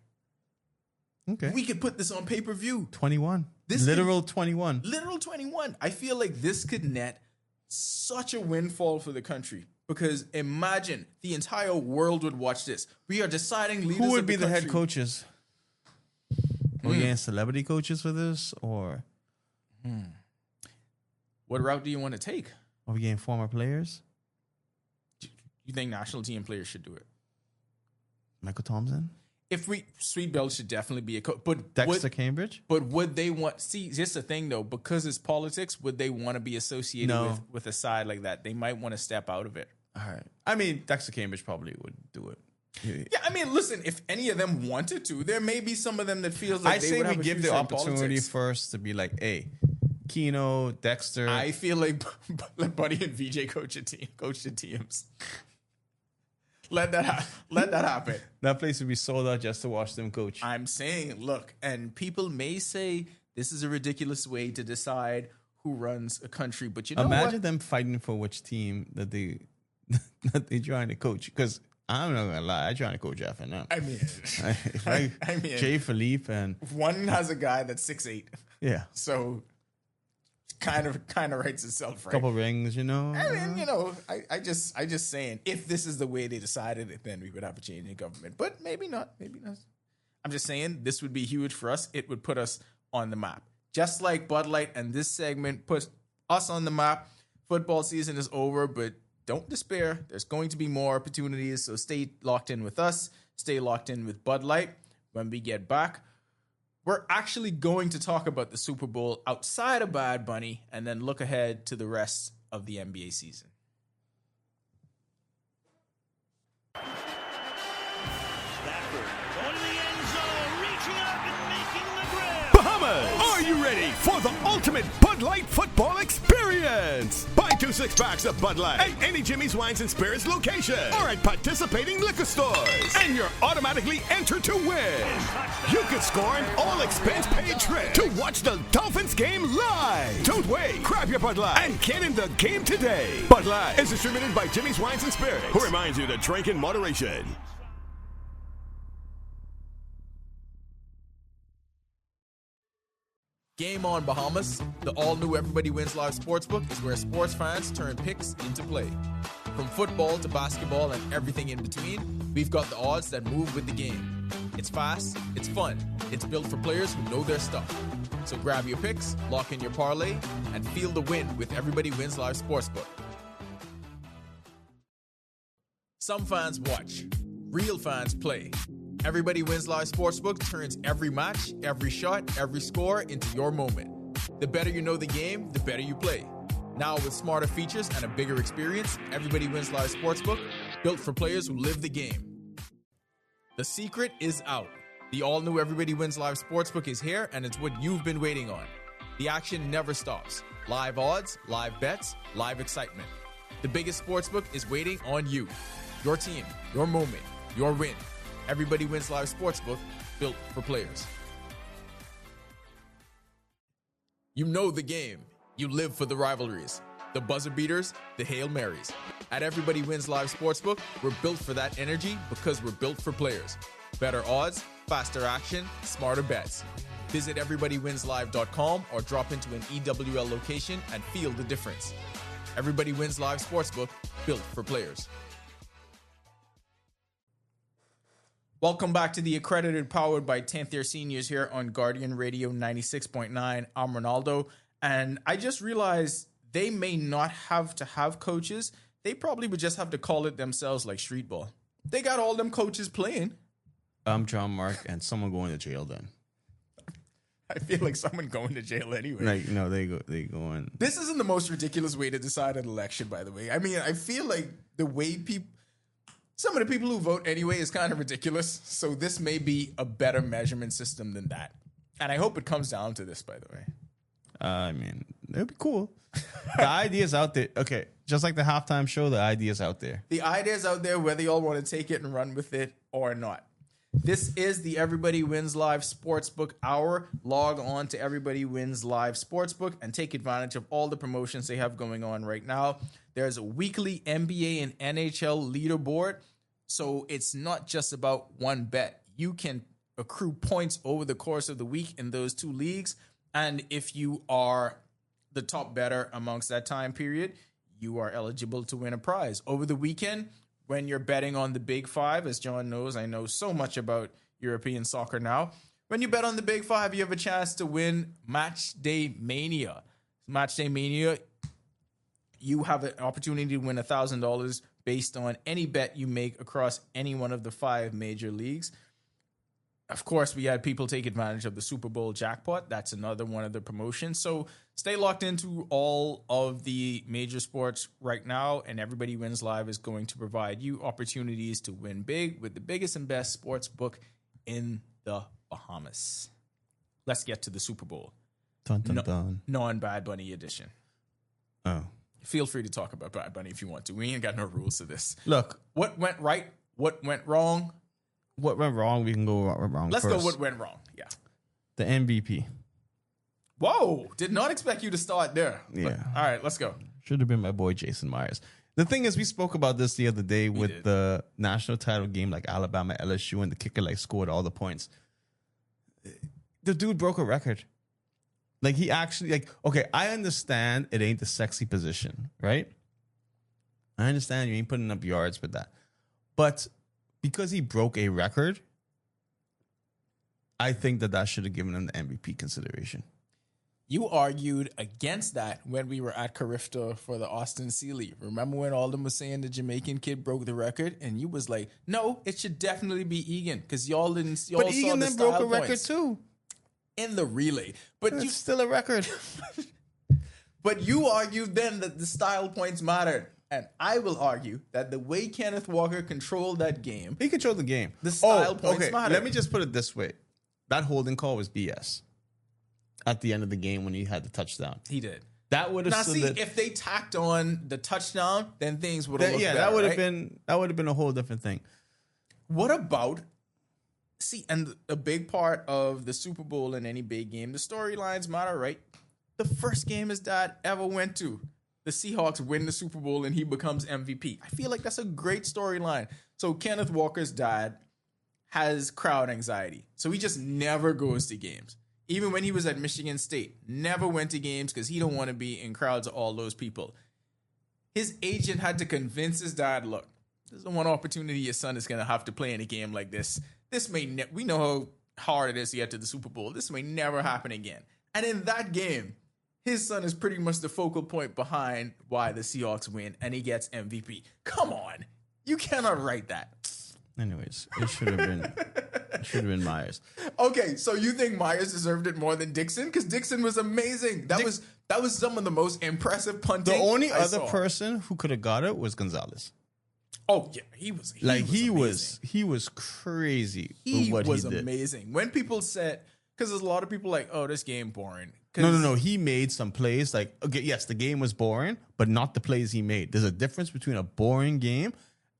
Okay. We could put this on pay-per-view. 21. Literal 21. Literal 21. I feel like this could net such a windfall for the country. Because imagine the entire world would watch this. We are deciding leaders. Who would of be the head country. coaches? Are we getting celebrity coaches for this? Or what route do you want to take? Are we getting former players? You think national team players should do it? Michael Thompson? Sweet Bell should definitely be a coach. But Dexter Cambridge? But would they want... See, here's the thing, though. Because it's politics, would they want to be associated with a side like that? They might want to step out of it. All right. I mean, Dexter Cambridge probably would do it. Yeah, I mean, listen, if any of them wanted to, there may be some of them that feels like I say we give the opportunity first to be like, hey, Keno, Dexter. I feel like Buddy and VJ coach the teams. Let that happen. That place would be sold out just to watch them coach. I'm saying, look, and people may say this is a ridiculous way to decide who runs a country, but you know Imagine them fighting for which team that they trying to coach. Because I'm not gonna lie, I trying to coach FNM. I mean, I mean, Jay Philippe and one has a guy that's 6'8". Yeah, so kind of writes itself, right? Couple rings, you know. I mean, I just saying, if this is the way they decided it, then we would have a change in government. But maybe not. I'm just saying this would be huge for us. It would put us on the map. Just like Bud Light and this segment puts us on the map. Football season is over, but don't despair. There's going to be more opportunities, so stay locked in with us. Stay locked in with Bud Light. When we get back, we're actually going to talk about the Super Bowl outside of Bad Bunny and then look ahead to the rest of the NBA season. Bahamas, are you ready for the ultimate Bud Light football experience? Buy 2 6-packs of Bud Light at any Jimmy's Wines and Spirits location or at participating liquor stores, and you're automatically entered to win. You could score an all-expense-paid trip to watch the Dolphins game live. Don't wait. Grab your Bud Light and get in the game today. Bud Light is distributed by Jimmy's Wines and Spirits, who reminds you to drink in moderation. Game on, Bahamas. The all-new Everybody Wins Live Sportsbook is where sports fans turn picks into play. From football to basketball and everything in between, we've got the odds that move with the game. It's fast, it's fun, it's built for players who know their stuff. So grab your picks, lock in your parlay, and feel the win with Everybody Wins Live Sportsbook. Some fans watch, real fans play. Everybody Wins Live Sportsbook turns every match, every shot, every score into your moment. The better you know the game, the better you play. Now with smarter features and a bigger experience, Everybody Wins Live Sportsbook, built for players who live the game. The secret is out. The all-new Everybody Wins Live Sportsbook is here, and it's what you've been waiting on. The action never stops. Live odds, live bets, live excitement. The biggest sportsbook is waiting on you. Your team, your moment, your win. Everybody Wins Live Sportsbook, built for players. You know the game. You live for the rivalries, the buzzer beaters, the Hail Marys. At Everybody Wins Live Sportsbook, we're built for that energy because we're built for players. Better odds, faster action, smarter bets. Visit everybodywinslive.com or drop into an EWL location and feel the difference. Everybody Wins Live Sportsbook, built for players. Welcome back to the Accredited, powered by 10th year seniors here on Guardian Radio 96.9. I'm Ronaldo, and I just realized they may not have to have coaches. They probably would just have to call it themselves, like street ball. They got all them coaches playing. I'm John Mark, and someone going to jail then. I feel like someone going to jail anyway. Like, no, they go in. This isn't the most ridiculous way to decide an election, by the way. I mean, I feel like the way some of the people who vote anyway is kind of ridiculous. So this may be a better measurement system than that. And I hope it comes down to this, by the way. I mean, it'd be cool. The idea's out there. Okay, just like the halftime show, the idea's out there. The idea's out there, whether y'all want to take it and run with it or not. This is the Everybody Wins Live Sportsbook Hour. Log on to Everybody Wins Live Sportsbook and take advantage of all the promotions they have going on right now. There's a weekly NBA and NHL leaderboard, so it's not just about one bet. You can accrue points over the course of the week in those two leagues, and if you are the top bettor amongst that time period, you are eligible to win a prize. Over the weekend, when you're betting on the Big Five, as John knows, I know so much about European soccer now. When you bet on the Big Five, you have a chance to win Match Day Mania. Match Day Mania, you have an opportunity to win $1,000 based on any bet you make across any one of the 5 major leagues. Of course, we had people take advantage of the Super Bowl jackpot. That's another one of the promotions. So stay locked into all of the major sports right now, and Everybody Wins Live is going to provide you opportunities to win big with the biggest and best sports book in the Bahamas. Let's get to the Super Bowl. Dun, dun, dun. Non-Bad Bunny edition. Oh. Feel free to talk about Bad Bunny if you want to. We ain't got no rules to this. Look. What went right what went wrong. What went wrong? We can go what went wrong. Let's first. go what went wrong. Yeah. The MVP. Whoa. Did not expect you to start there. Yeah. All right, let's go. Should have been my boy Jason Myers. The thing is, we spoke about this the other day with the national title game, like Alabama, LSU, and the kicker like scored all the points. The dude broke a record. Like he actually okay, I understand it ain't the sexy position, right? I understand you ain't putting up yards with that. But because he broke a record, I think that should have given him the MVP consideration. You argued against that when we were at Carifta for the Austin Sealy. Remember when all of them was saying the Jamaican kid broke the record? And you was like, no, it should definitely be Egan. Because y'all didn't. Y'all But Egan then broke a record too. In the relay. But it's still a record. But you argued then that the style points mattered. And I will argue that the way Kenneth Walker controlled that game. He controlled the game. The style points mattered. Let me just put it this way. That holding call was BS. At the end of the game when he had the touchdown. He did. That would have now see if they tacked on the touchdown, then things would have looked better. That would have been a whole different thing. What about and a big part of the Super Bowl and any big game, the storylines matter, right? The first game his dad ever went to. The Seahawks win the Super Bowl and he becomes MVP. I feel like that's a great storyline. So Kenneth Walker's dad has crowd anxiety. So he just never goes to games. Even when he was at Michigan State, never went to games because he don't want to be in crowds of all those people. His agent had to convince his dad, look, this is the one opportunity your son is going to have to play in a game like this. We know how hard it is to get to the Super Bowl. This may never happen again. And in that game, his son is pretty much the focal point behind why the Seahawks win, and he gets MVP. Come on. You cannot write that. Anyways, it should have been Myers. Okay, so you think Myers deserved it more than Dixon? Because Dixon was amazing. That was some of the most impressive punting. The only other person who could have got it was Gonzalez. Oh yeah, he was crazy. He with what was he did. amazing. When people said, because there's a lot of people like, oh, this game boring. No. He made some plays. Like, okay, yes, the game was boring, but not the plays he made. There's a difference between a boring game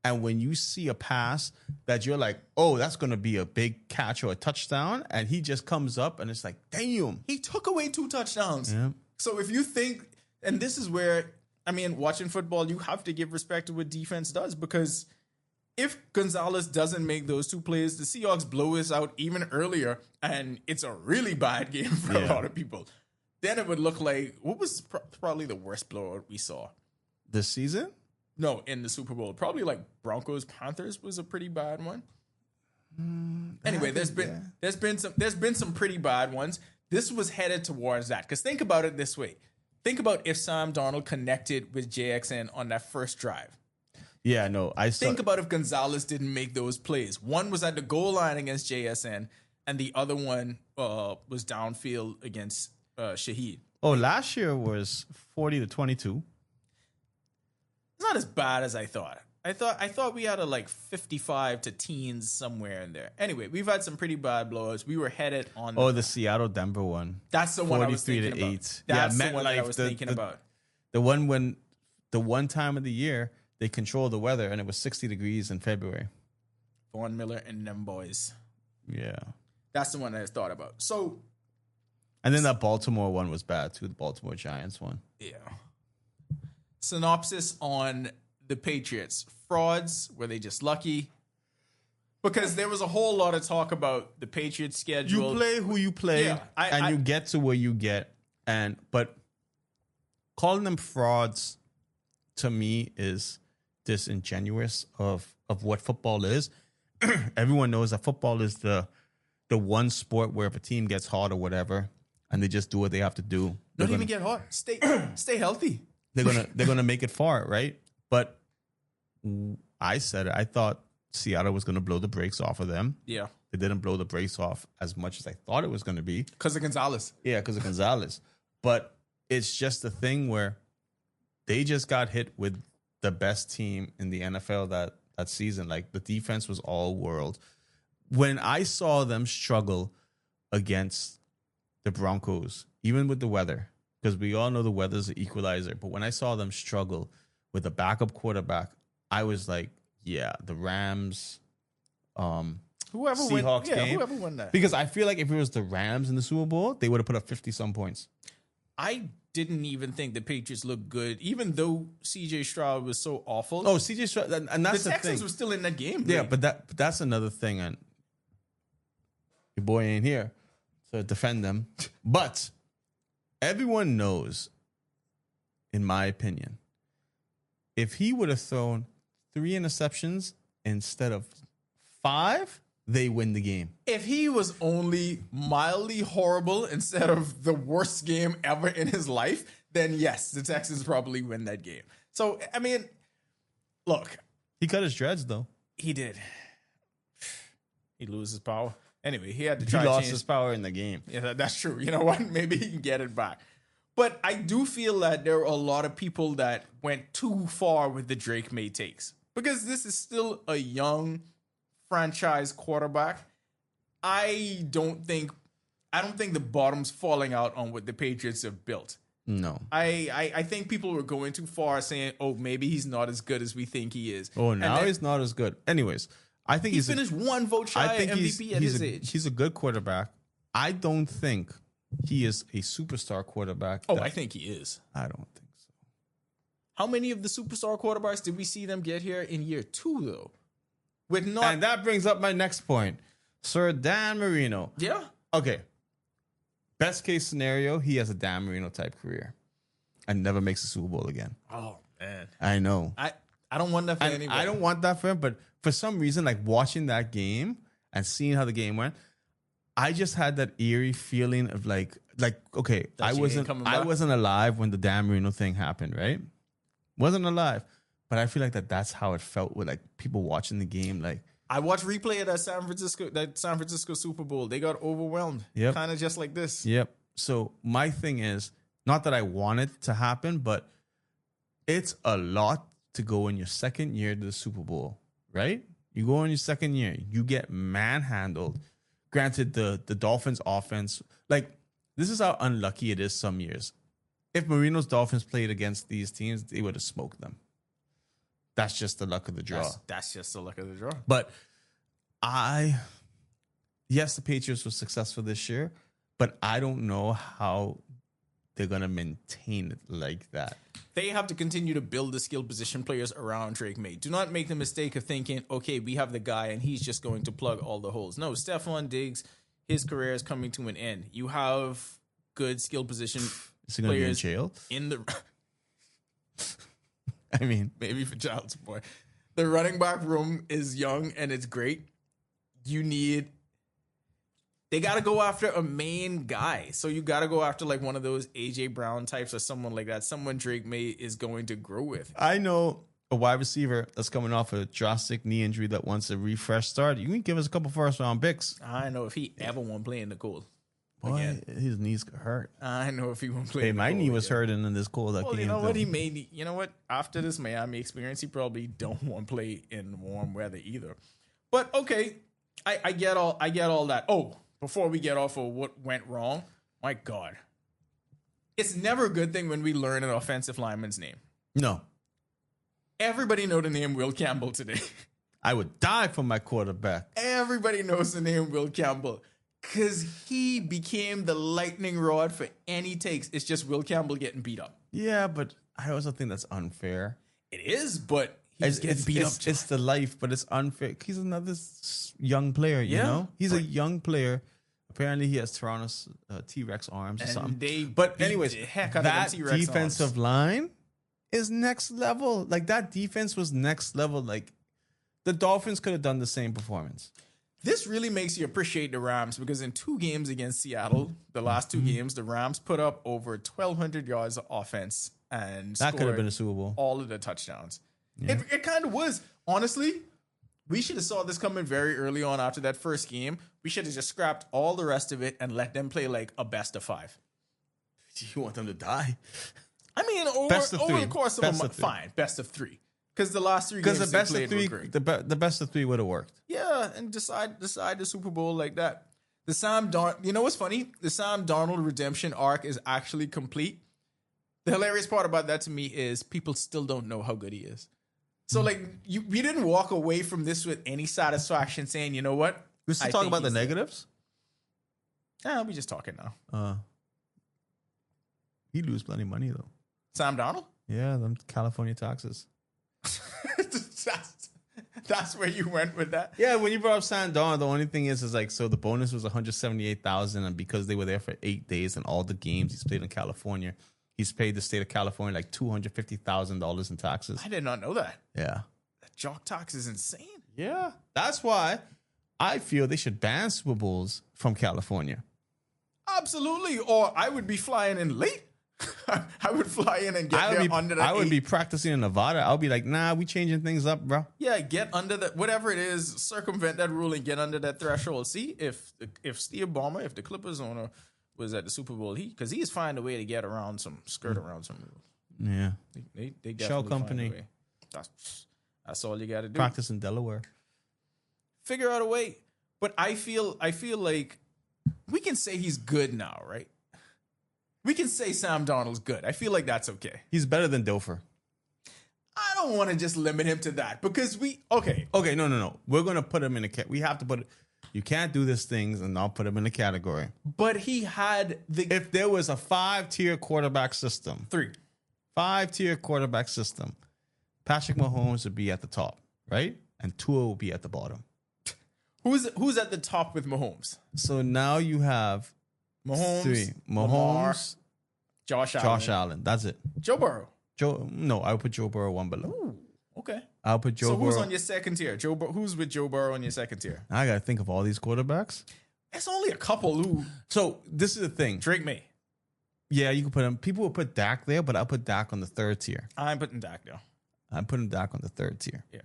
and when you see a pass that you're like, oh, that's going to be a big catch or a touchdown, and he just comes up and it's like, damn. He took away 2 touchdowns. Yeah. So if you think, and this is where, watching football, you have to give respect to what defense does, because if Gonzalez doesn't make those 2 plays, the Seahawks blow us out even earlier, and it's a really bad game for a lot of people. Then it would look like, what was probably the worst blowout we saw? This season? No, in the Super Bowl. Probably like Broncos-Panthers was a pretty bad one. Anyway, there's been some pretty bad ones. This was headed towards that. Because think about it this way. Think about if Sam Darnold connected with JXN on that first drive. Yeah, no. Think about if Gonzalez didn't make those plays. One was at the goal line against JSN, and the other one was downfield against Shaheed. Oh, last year was 40-22. It's not as bad as I thought. I thought we had a like 55 to teens somewhere in there. Anyway, we've had some pretty bad blowouts. We were headed on. Oh, the Seattle-Denver one. That's the one I was thinking about. 8. That's the one that I was thinking about. The one when the one time of the year they control the weather and it was 60 degrees in February. Vaughn Miller and them boys. Yeah. That's the one I thought about. So. And then that Baltimore one was bad too. The Baltimore Giants one. Yeah. Synopsis on the Patriots. Frauds, were they just lucky? Because there was a whole lot of talk about the Patriots schedule. You play who you play, and you get to where you get. But calling them frauds to me is disingenuous of what football is. Everyone knows that football is the one sport where if a team gets hot or whatever, and they just do what they have to do. Don't even get hot. Stay healthy. They're gonna make it far, right? But I said it. I thought Seattle was gonna blow the brakes off of them. Yeah, they didn't blow the brakes off as much as I thought it was gonna be because of Gonzalez. Yeah, because of Gonzalez. But it's just a thing where they just got hit with the best team in the NFL that season. Like the defense was all world. When I saw them struggle against the Broncos, even with the weather. Because we all know the weather's an equalizer. But when I saw them struggle with a backup quarterback, I was like, Yeah, the Rams, Whoever Seahawks game. Whoever won that. Because I feel like if it was the Rams in the Super Bowl, they would have put up 50-some points. I didn't even think the Patriots looked good, even though C.J. Stroud was so awful. Oh, C.J. Stroud, and that's the the Texans thing. were still in that game. Yeah, right? but that's another thing, and your boy ain't here to defend them. But everyone knows, in my opinion, if he would have thrown 3 interceptions instead of 5, they win the game. If he was only mildly horrible instead of the worst game ever in his life, then yes, the Texans probably win that game. So, I mean, look. He cut his dreads, though. He did. He loses power. Anyway, he had to He try to lost change. his power in the game. Yeah, that's true. You know what? Maybe he can get it back. But I do feel that there are a lot of people that went too far with the Drake May takes. Because this is still a young franchise quarterback. I don't think the bottom's falling out on what the Patriots have built. No. I think people were going too far saying, oh, maybe he's not as good as we think he is. Oh, now then he's not as good. Anyways, I think he finished one vote shy of MVP at his age. He's a good quarterback. I don't think he is a superstar quarterback. Oh, I think he is. I don't think so. How many of the superstar quarterbacks did we see them get here in year 2, though? With not, And that brings up my next point. Sir Dan Marino. Yeah. Okay. Best case scenario, he has a Dan Marino type career and never makes the Super Bowl again. Oh, man. I know. I don't want that for anybody. I don't want that for him, but for some reason, like watching that game and seeing how the game went, I just had that eerie feeling of like okay, I wasn't alive when the Dan Marino thing happened, right? Wasn't alive, but I feel like that's how it felt with like people watching the game. Like I watched replay of that San Francisco Super Bowl. They got overwhelmed. Yep. Kind of just like this. Yep. So my thing is not that I want it to happen, but it's a lot to go in your second year to the Super Bowl, right? You go in your second year, you get manhandled. Granted, the Dolphins offense, like this is how unlucky it is some years. If Marino's Dolphins played against these teams, they would have smoked them. That's just the luck of the draw. That's just the luck of the draw. But yes, the Patriots were successful this year, but I don't know how they're going to maintain it like that. They have to continue to build the skill position players around Drake May. Do not make the mistake of thinking, okay, we have the guy and he's just going to plug all the holes. No, Stephon Diggs, his career is coming to an end. You have good skill position Is he going to be in players jail? in the... I mean, maybe for child support. The running back room is young and it's great. They got to go after a main guy. So you got to go after like one of those AJ Brown types or someone like that. Someone Drake May is going to grow with. I know a wide receiver that's coming off a drastic knee injury that wants a refresh start. You can give us a couple first round picks. I know if he ever won't play in the cold. Boy, his knees got hurt. I know if he won't play. Hey, in the my cold knee was again. hurting in this cold. Well, you know what? You know what? After this Miami experience, he probably don't want to play in warm weather either. But okay, I get all that. Oh, before we get off of what went wrong, my God, it's never a good thing when we learn an offensive lineman's name. No, everybody know the name Will Campbell today. I would die for my quarterback. Everybody knows the name Will Campbell. Because he became the lightning rod for any takes. It's just Will Campbell getting beat up. Yeah, but I also think that's unfair. It is, but he's getting beat up. It's the life, but it's unfair. He's another young player, you know? He's a young player. Apparently, he has Toronto's T-Rex arms or something. But anyways, that defensive line is next level. Like, that defense was next level. Like, the Dolphins could have done the same performance. This really makes you appreciate the Rams because in 2 games against Seattle, the last 2 games, the Rams put up over 1,200 yards of offense and that could have been a Super Bowl. All of the touchdowns. Yeah. It kind of was. Honestly, we should have saw this coming very early on after that first game. We should have just scrapped all the rest of it and let them play like a best of 5. You want them to die? I mean, over the course of a month, fine, best of 3. Because the last 3 games the best they of played 3, were great. the best of 3 would have worked. Yeah, and decide the Super Bowl like that. You know what's funny? The Sam Darnold redemption arc is actually complete. The hilarious part about that to me is people still don't know how good he is. So like we didn't walk away from this with any satisfaction, saying, you know what? We still talk about the negatives. Yeah, we just talking now. He lose plenty of money though. Sam Darnold? Yeah, them California taxes. That's where you went with that. Yeah, when you brought up Sam Darnold, the only thing is like, so the bonus was $178,000, and because they were there for 8 days and all the games he's played in California, he's paid the state of California like $250,000 in taxes. I did not know that. Yeah, That jock tax is insane. yeah. That's why I feel they should ban Super Bowls from California. Absolutely. Or I would be flying in late. I would fly in and get there under that. I would be practicing in Nevada. I'll be like, nah, we changing things up, bro. Yeah, get under that, whatever it is, circumvent that rule and get under that threshold. See, if Steve Ballmer, if the Clippers owner was at the Super Bowl, because he's find a way to get around around some rules. Yeah. They definitely Shell company. find a way. That's all you got to do. Practice in Delaware. Figure out a way. But I feel like we can say he's good now, right? We can say Sam Darnold's good. I feel like that's okay. He's better than Dilfer. I don't want to just limit him to that because Okay, no. We're going to put him in a we have to put you can't do these things and not put him in a category. But he had if there was a 5-tier quarterback system. 5-tier quarterback system. Patrick Mahomes would be at the top, right? And Tua would be at the bottom. Who's at the top with Mahomes? So now you have Mahomes, Lamar, Josh Allen. That's it. Joe Burrow. I would put Joe Burrow one below. Ooh, okay. I'll put Joe Burrow. So who's on your second tier? Who's with Joe Burrow on your second tier? I got to think of all these quarterbacks. It's only a couple who. So this is the thing. Drake May. Yeah, you can put him. People will put Dak there, but I'll put Dak on the third tier. I'm putting Dak there. I'm putting Dak on the third tier. Yeah.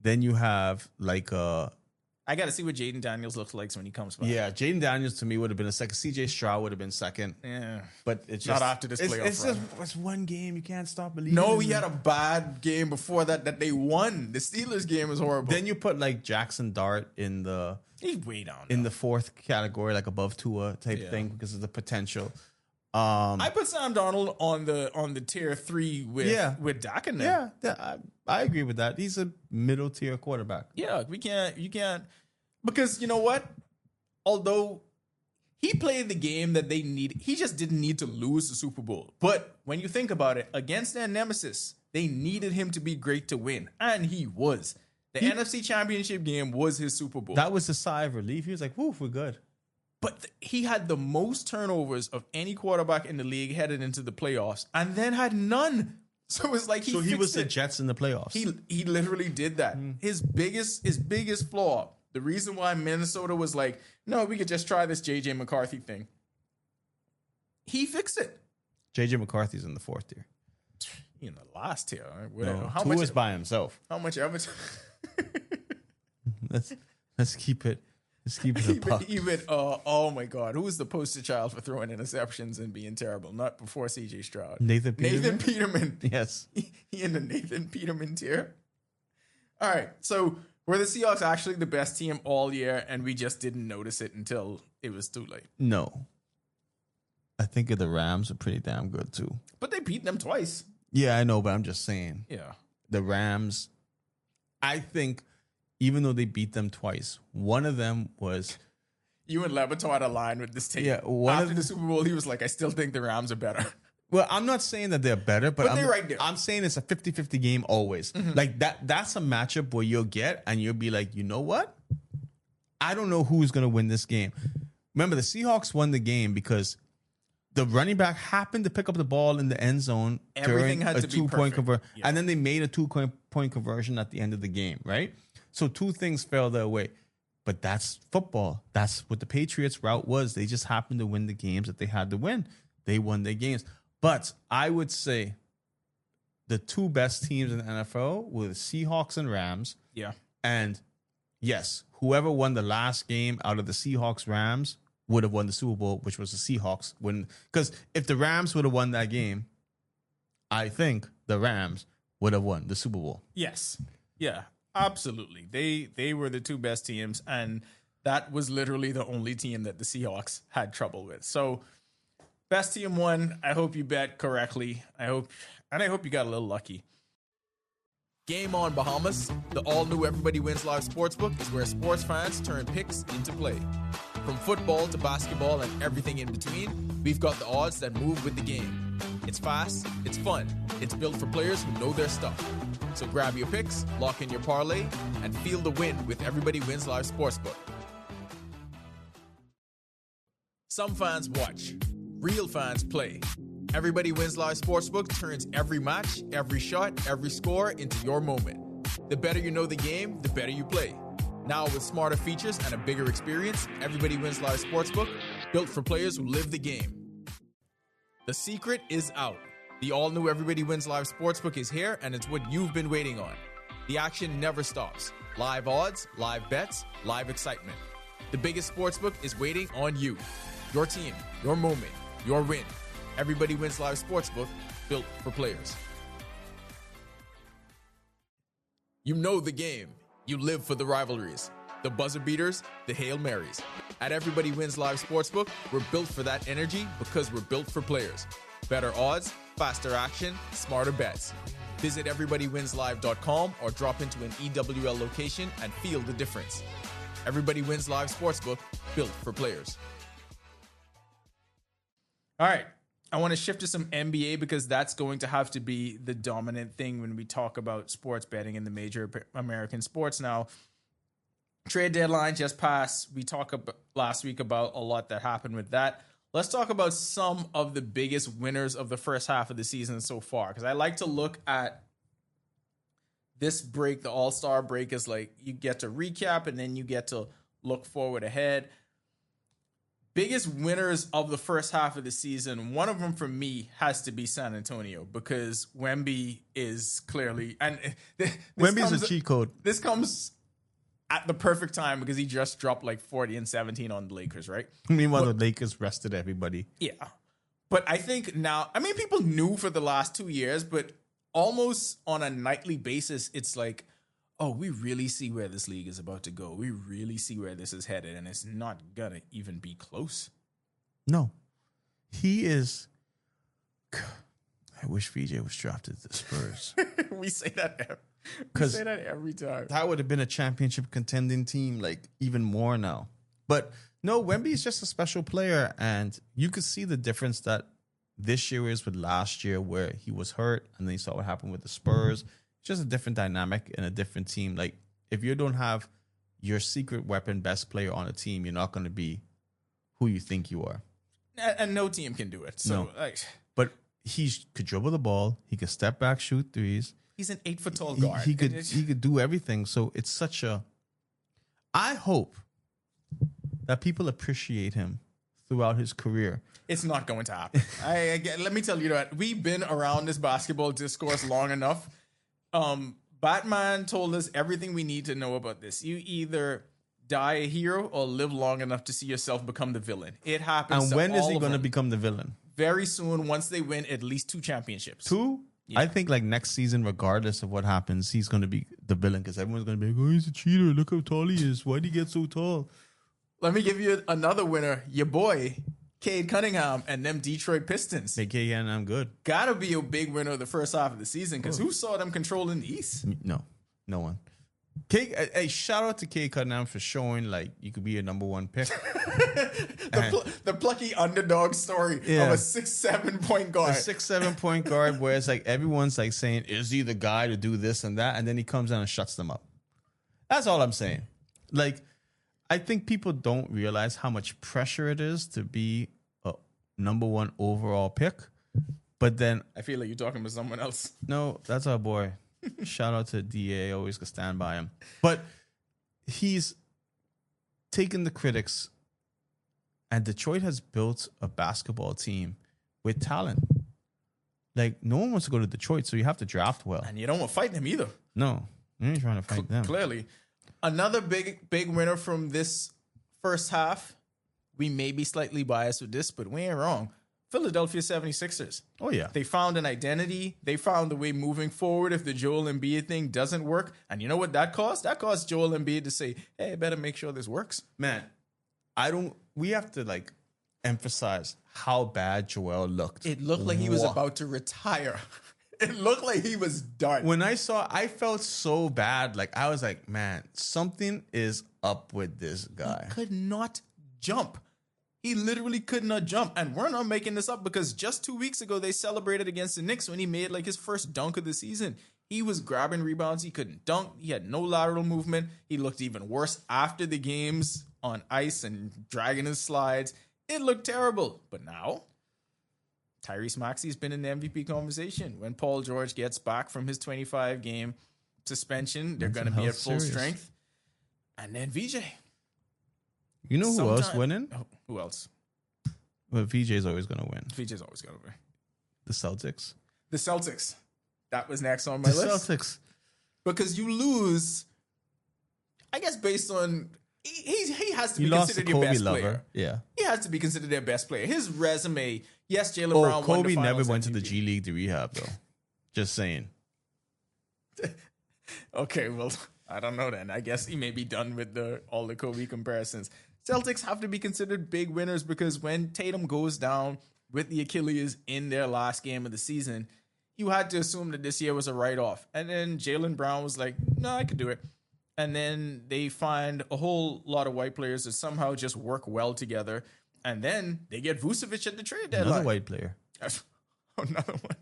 Then you have like I got to see what Jaden Daniels looks like when he comes back. Yeah, Jaden Daniels to me would have been a second. CJ Stroud would have been second. Yeah. But it's just not after this playoff it's run. It's one game. You can't stop believing. No, he had a bad game before that they won. The Steelers game was horrible. Then you put like Jackson Dart in the he's way down in the fourth category, like above Tua type thing because of the potential. I put Sam Darnold on the tier 3 with Dak in there. Yeah, I agree with that. He's a middle tier quarterback. Yeah, you can't because you know what? Although he played the game that they need, he just didn't need to lose the Super Bowl. But when you think about it, against their nemesis, they needed him to be great to win, and he was. The NFC Championship game was his Super Bowl. That was a sigh of relief. He was like, "Woof, we're good." But he had the most turnovers of any quarterback in the league headed into the playoffs, and then had none. So it's like he was the Jets in the playoffs. He literally did that. His biggest flaw, the reason why Minnesota was like, no, we could just try this JJ McCarthy thing. He fixed it. JJ McCarthy's in the fourth tier. In the last tier. No, how much is by himself? How much ever? Let's keep it. Let's keep it even oh my God, who's the poster child for throwing interceptions and being terrible? Not before CJ Stroud. Nathan Peterman. Yes. He in the Nathan Peterman tier. All right. So were the Seahawks actually the best team all year and we just didn't notice it until it was too late? No. I think the Rams are pretty damn good too. But they beat them twice. Yeah, I know, but I'm just saying. Yeah. The Rams, I think, even though they beat them twice, one of them was... You and Levitar had a line with this team. Yeah, after the Super Bowl, he was like, I still think the Rams are better. Well, I'm not saying that they're better, but they're right there. I'm saying it's a 50-50 game always. Mm-hmm. Like that's a matchup where you'll get and you'll be like, you know what? I don't know who's going to win this game. Remember, the Seahawks won the game because the running back happened to pick up the ball in the end zone Everything during had a to be 2-point conversion. Yeah. And then they made a 2-point conversion at the end of the game, right? So two things fell their way. But that's football. That's what the Patriots' route was. They just happened to win the games that they had to win. They won their games. But I would say the two best teams in the NFL were the Seahawks and Rams. Yeah. And yes, whoever won the last game out of the Seahawks-Rams would have won the Super Bowl, which was the Seahawks. Because if the Rams would have won that game, I think the Rams would have won the Super Bowl. Yes. Yeah, absolutely. They were the two best teams, and that was literally the only team that the Seahawks had trouble with. So best team won. I hope you bet correctly. I hope you got a little lucky. Game on, Bahamas. The all-new Everybody Wins Live Sportsbook is where sports fans turn picks into play. From football to basketball and everything in between, we've got the odds that move with the game. It's fast, it's fun, it's built for players who know their stuff. So grab your picks, lock in your parlay, and feel the win with Everybody Wins Live Sportsbook. Some fans watch. Real fans play. Everybody Wins Live Sportsbook turns every match, every shot, every score into your moment. The better you know the game, the better you play. Now with smarter features and a bigger experience, Everybody Wins Live Sportsbook, built for players who live the game. The secret is out. The all-new Everybody Wins Live Sportsbook is here, and it's what you've been waiting on. The action never stops. Live odds, live bets, live excitement. The biggest sportsbook is waiting on you. Your team, your moment, your win. Everybody Wins Live Sportsbook, built for players. You know the game. You live for the rivalries, the buzzer beaters, the Hail Marys. At Everybody Wins Live Sportsbook, we're built for that energy because we're built for players. Better odds, faster action, smarter bets. Visit everybodywinslive.com or drop into an EWL location and feel the difference. Everybody Wins Live Sportsbook, built for players. All right. I want to shift to some NBA because that's going to have to be the dominant thing when we talk about sports betting in the major American sports now. Trade deadline just passed. We talked last week about a lot that happened with that. Let's talk about some of the biggest winners of the first half of the season so far, because I like to look at this break. The All-Star break is like you get to recap and then you get to look forward ahead. Biggest winners of the first half of the season, one of them for me has to be San Antonio because Wemby is clearly... and Wemby's a cheat code. This comes at the perfect time because he just dropped like 40 and 17 on the Lakers, right? Meanwhile, the Lakers rested everybody. Yeah. But I think now... I mean, people knew for the last 2 years, but almost on a nightly basis, it's like, oh, we really see where this league is about to go. We really see where this is headed, and it's not going to even be close. No. He is... I wish VJ was drafted to the Spurs. We say that every time. That would have been a championship contending team, like, even more now. But, no, Wemby is just a special player, and you could see the difference that this year is with last year where he was hurt, and then you saw what happened with the Spurs. It's just a different dynamic and a different team. Like, if you don't have your secret weapon best player on a team, you're not going to be who you think you are. And no team can do it. So, no. But he could dribble the ball. He could step back, shoot threes. He's an 8-foot-tall guard. He could do everything. So it's such a... I hope that people appreciate him throughout his career. It's not going to happen. Let me tell you that we've been around this basketball discourse long enough. Batman told us everything we need to know about this. You either die a hero or live long enough to see yourself become the villain. It happens. And when is he going to become the villain? Very soon, once they win at least 2 championships. 2? Yeah. I think like next season, regardless of what happens, he's going to be the villain because everyone's going to be like, oh, he's a cheater. Look how tall he is. Why'd he get so tall? Let me give you another winner. Your boy, Cade Cunningham and them Detroit Pistons. Hey, Cade Cunningham, good. Gotta be a big winner of the first half of the season because who saw them controlling the East? No one. Hey, shout out to Cade Cunningham for showing like you could be a number 1 pick. the plucky underdog story of a 6-7 point guard. A 6-7 point guard where it's like everyone's like saying, is he the guy to do this and that? And then he comes down and shuts them up. That's all I'm saying. Like, I think people don't realize how much pressure it is to be a number 1 overall pick. But then I feel like you're talking about someone else. No, that's our boy. Shout out to DA. Always could stand by him. But he's taken the critics, and Detroit has built a basketball team with talent. Like, no one wants to go to Detroit, so you have to draft well. And you don't want to fight them either. No, you ain't trying to fight them. Clearly. Another big winner from this first half, we may be slightly biased with this, but we ain't wrong. Philadelphia 76ers. Oh, yeah. They found an identity. They found the way moving forward if the Joel Embiid thing doesn't work. And you know what that caused? That caused Joel Embiid to say, hey, I better make sure this works. Man, we have to, like, emphasize how bad Joel looked. It looked like he was about to retire. It looked like he was done. When I felt so bad. Like, I was like, man, something is up with this guy. He could not jump. He literally could not jump. And we're not making this up because just 2 weeks ago, they celebrated against the Knicks when he made like his first dunk of the season. He was grabbing rebounds. He couldn't dunk. He had no lateral movement. He looked even worse after the games on ice and dragging his slides. It looked terrible. But now, Tyrese Maxey's been in the MVP conversation. When Paul George gets back from his 25-game suspension, they're going to be at full strength. And then VJ. You know who else winning? Oh, who else? Well, VJ's always going to win. VJ's always going to win. The Celtics. The Celtics. That was next on my list. The Celtics. Because you lose, I guess, based on he has to be lost considered to your Kobe best lover. player. Yeah. He has to be considered their best player. His resume, yes, Jaylen Brown. Kobe won the never finals went to MVP. the G League to rehab, though. Just saying. Okay, well, I don't know then. I guess he may be done with all the Kobe comparisons. Celtics have to be considered big winners because when Tatum goes down with the Achilles in their last game of the season, you had to assume that this year was a write-off. And then Jaylen Brown was like, no, I could do it. And then they find a whole lot of white players that somehow just work well together. And then they get Vucevic at the trade deadline. Another white player. Another one.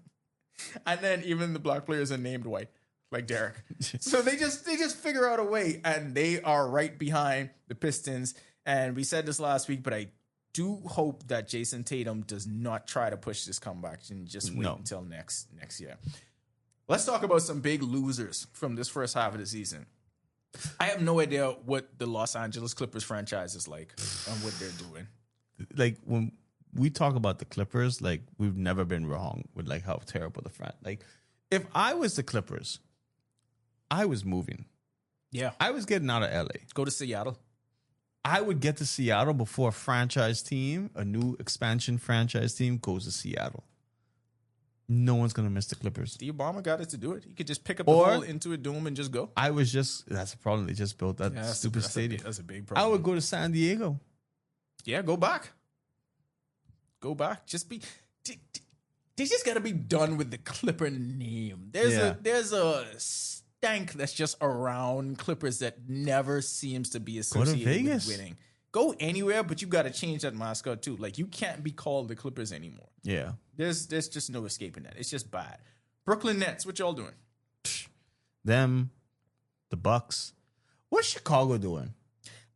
And then even the black players are named white, like Derek. So they just figure out a way, and they are right behind the Pistons. And we said this last week, but I do hope that Jason Tatum does not try to push this comeback and just wait until next year. Let's talk about some big losers from this first half of the season. I have no idea what the Los Angeles Clippers franchise is like and what they're doing. Like, when we talk about the Clippers, like, we've never been wrong with like how terrible the front. Like, if I was the Clippers, I was moving. Yeah. I was getting out of LA. Go to Seattle. I would get to Seattle before a franchise team, a new expansion franchise team, goes to Seattle. No one's going to miss the Clippers. The Obama got it to do it. He could just pick up the ball into a dome and just go. That's the problem. They just built that stupid stadium. That's a big problem. I would go to San Diego. Yeah, go back. Go back. They just got to be done with the Clipper name. There's a stank that's just around Clippers that never seems to be associated with winning. Go anywhere, but you got to change that mascot too. Like, you can't be called the Clippers anymore. Yeah. There's just no escaping that. It's just bad. Brooklyn Nets, what y'all doing? Them, the Bucks. What's Chicago doing?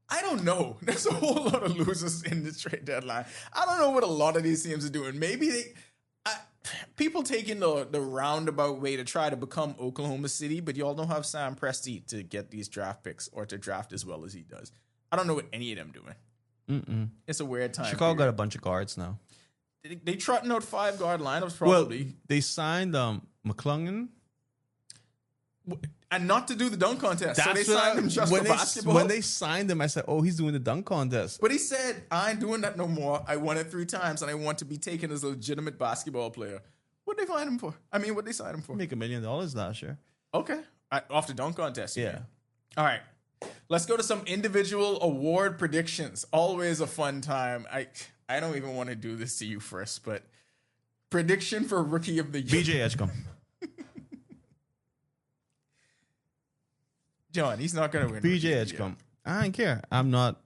I don't know. There's a whole lot of losers in the trade deadline. I don't know what a lot of these teams are doing. Maybe people taking the roundabout way to try to become Oklahoma City, but y'all don't have Sam Presti to get these draft picks or to draft as well as he does. I don't know what any of them doing. It's a weird time. Chicago got a bunch of guards now. They trotting out 5-guard lineups probably. Well, they signed McClungan. And not to do the dunk contest. So they signed him just for basketball. When they signed him, I said, oh, he's doing the dunk contest. But he said, I ain't doing that no more. I won it 3 times, and I want to be taken as a legitimate basketball player. What'd they find him for? I mean, what'd they sign him for? Make $1 million last year. Okay. Off the dunk contest. Yeah. All right. Let's go to some individual award predictions. Always a fun time. I don't even want to do this to you first, but prediction for Rookie of the Year. BJ Edgecombe. John, he's not going to win. BJ Edgecombe. I don't care. I'm not.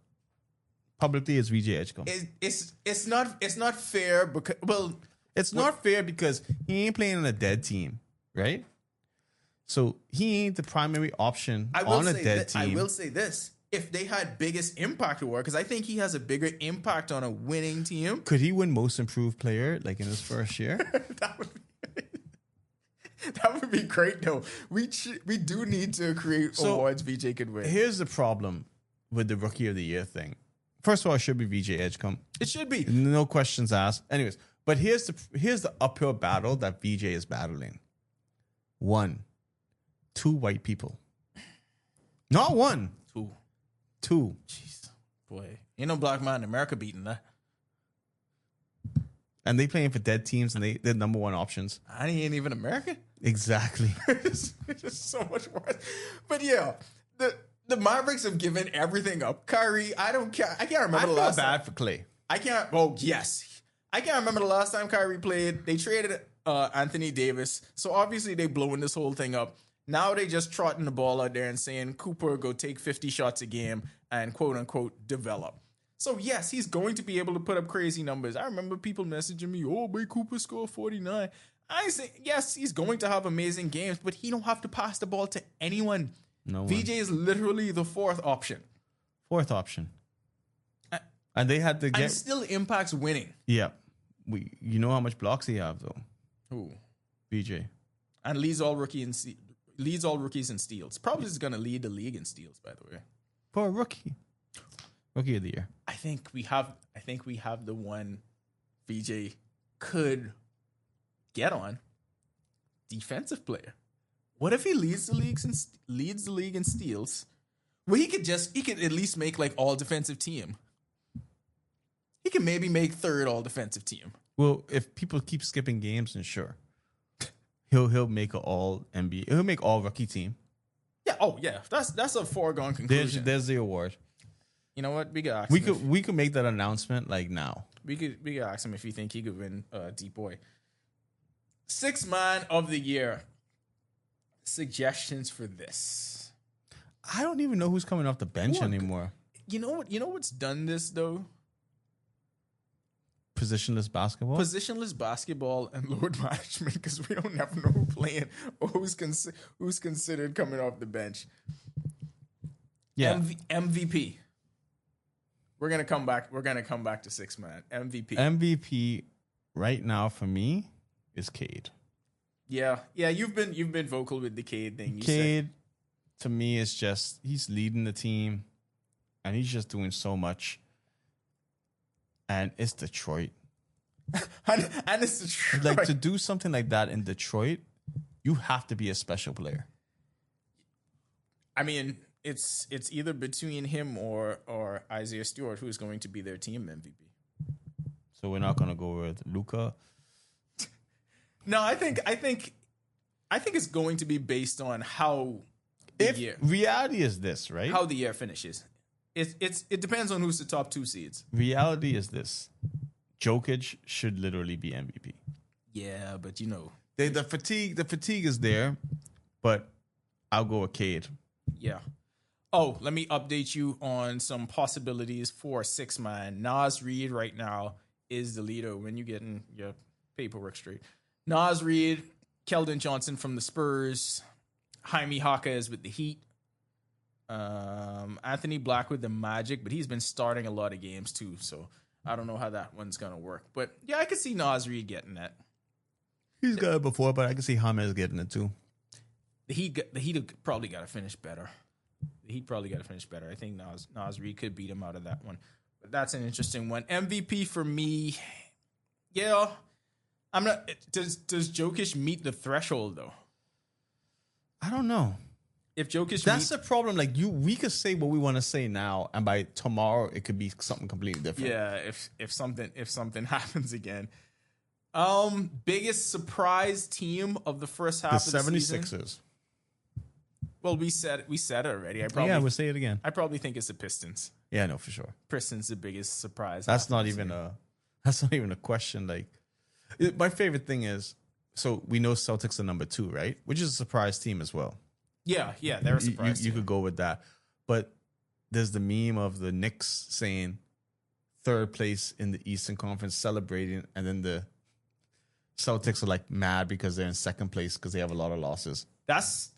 Publicly, it's BJ Edgecombe. It's not fair because it's not fair because he ain't playing on a dead team, right? So he ain't the primary option on a dead team. I will say this: if they had biggest impact award, because I think he has a bigger impact on a winning team. Could he win Most Improved Player like in his first year? That would be great, though. We do need to create awards VJ could win. Here's the problem with the Rookie of the Year thing. First of all, it should be VJ Edgecombe. It should be. No questions asked. Anyways, but here's the uphill battle that VJ is battling. 1, 2 white people. Not 1. 2. Jeez. Boy. Ain't no black man in America beating that. And they playing for dead teams, and they're number 1 options. And he ain't even American. Exactly. It's just so much worse. But yeah, the Mavericks have given everything up. Kyrie, I don't care. I can't remember the last time. for Clay. I can't. Oh, yes. I can't remember the last time Kyrie played. They traded Anthony Davis. So obviously they blowing this whole thing up. Now they just trotting the ball out there and saying, Cooper, go take 50 shots a game and quote unquote develop. So yes, he's going to be able to put up crazy numbers. I remember people messaging me, oh, May Cooper scored 49. I say, yes, he's going to have amazing games, but he don't have to pass the ball to anyone. No one. VJ is literally the fourth option. Fourth option. And they had to get... And still impacts winning. Yeah. You know how much blocks he have, though? Who? VJ. And leads all rookies in steals. Probably is going to lead the league in steals, by the way. For a rookie. Rookie of the year. I think we have the one VJ could get on. Defensive player. What if he leads the league in steals? Well, he could at least make like all defensive team. He can maybe make third all defensive team. Well, if people keep skipping games, then sure. He'll make an all NBA. He'll make all rookie team. Yeah. Oh yeah. That's a foregone conclusion. There's the award. You know what? We could ask we could make that announcement like now. We could ask him if you think he could win Deep Boy. Sixth Man of the Year. Suggestions for this. I don't even know who's coming off the bench anymore. You know what? You know what's done this though? Positionless basketball? Positionless basketball and load management, because we don't never know who playing or who's considered coming off the bench. Yeah. MVP. We're gonna come back to six man. MVP. MVP right now for me is Cade. Yeah. You've been vocal with the Cade thing. Cade to me is just he's leading the team, and he's just doing so much. And it's Detroit. and it's Detroit. Like, to do something like that in Detroit, you have to be a special player. I mean, it's either between him or Isaiah Stewart who's going to be their team MVP. So we're not going to go with Luka. No, I think it's going to be based on how year. Reality is this, right? How the year finishes. It depends on who's the top two seeds. Reality is this: Jokic should literally be MVP. Yeah, but you know the fatigue is there, but I'll go with Cade. Yeah. Oh, let me update you on some possibilities for six man. Naz Reid right now is the leader when you getting your paperwork straight. Naz Reid, Keldon Johnson from the Spurs, Jaime Haka is with the Heat. Anthony Black with the Magic, but he's been starting a lot of games too, so I don't know how that one's gonna work. But yeah, I could see Naz Reid getting that. He's got it before, but I can see James getting it too. The Heat probably got to finish better. I think Naz Reid could beat him out of that one. But that's an interesting one. MVP for me, yeah. I'm not. Does Jokic meet the threshold though? I don't know. If Jokic, that's the problem. Like we could say what we want to say now, and by tomorrow it could be something completely different. Yeah, if something happens again. Biggest surprise team of the first half of the season. The 76ers. Well, we said it already. We'll say it again. I probably think it's the Pistons. Yeah, no, for sure. Pistons the biggest surprise. That's not even a question. Like, my favorite thing is, so we know Celtics are number 2, right? Which is a surprise team as well. Yeah, they're a surprise. You could go with that, but there's the meme of the Knicks saying third place in the Eastern Conference, celebrating, and then the Celtics are like mad because they're in second place because they have a lot of losses. That's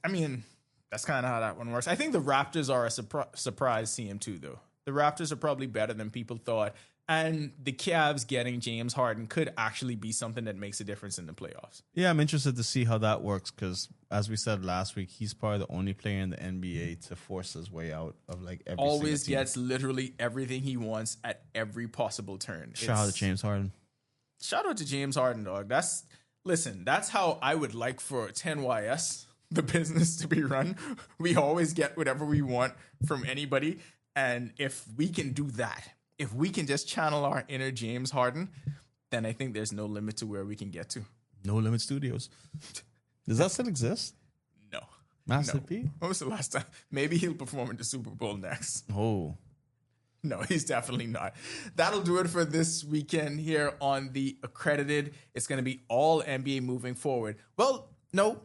kind of how that one works. I think the Raptors are a surprise team too, though. The Raptors are probably better than people thought. And the Cavs getting James Harden could actually be something that makes a difference in the playoffs. Yeah, I'm interested to see how that works because, as we said last week, he's probably the only player in the NBA to force his way out of like every always single team. Gets literally everything he wants at every possible turn. Shout out to James Harden. Shout out to James Harden, dog. That's how I would like for 10YS, the business, to be run. We always get whatever we want from anybody. And if we can do that, if we can just channel our inner James Harden, then I think there's no limit to where we can get to. No Limit Studios. Does that still exist? No. Master P? When was the last time? Maybe he'll perform at the Super Bowl next. Oh. No, he's definitely not. That'll do it for this weekend here on the Accredited. It's going to be all NBA moving forward. Well, no,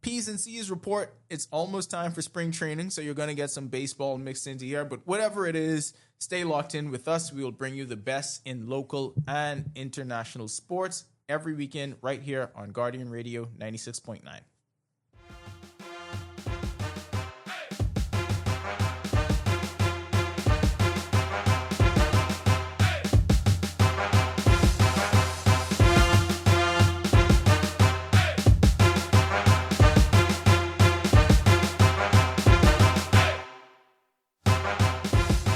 P's and C's report. It's almost time for spring training, so you're going to get some baseball mixed into here. But whatever it is, stay locked in with us. We will bring you the best in local and international sports every weekend right here on Guardian Radio 96.9.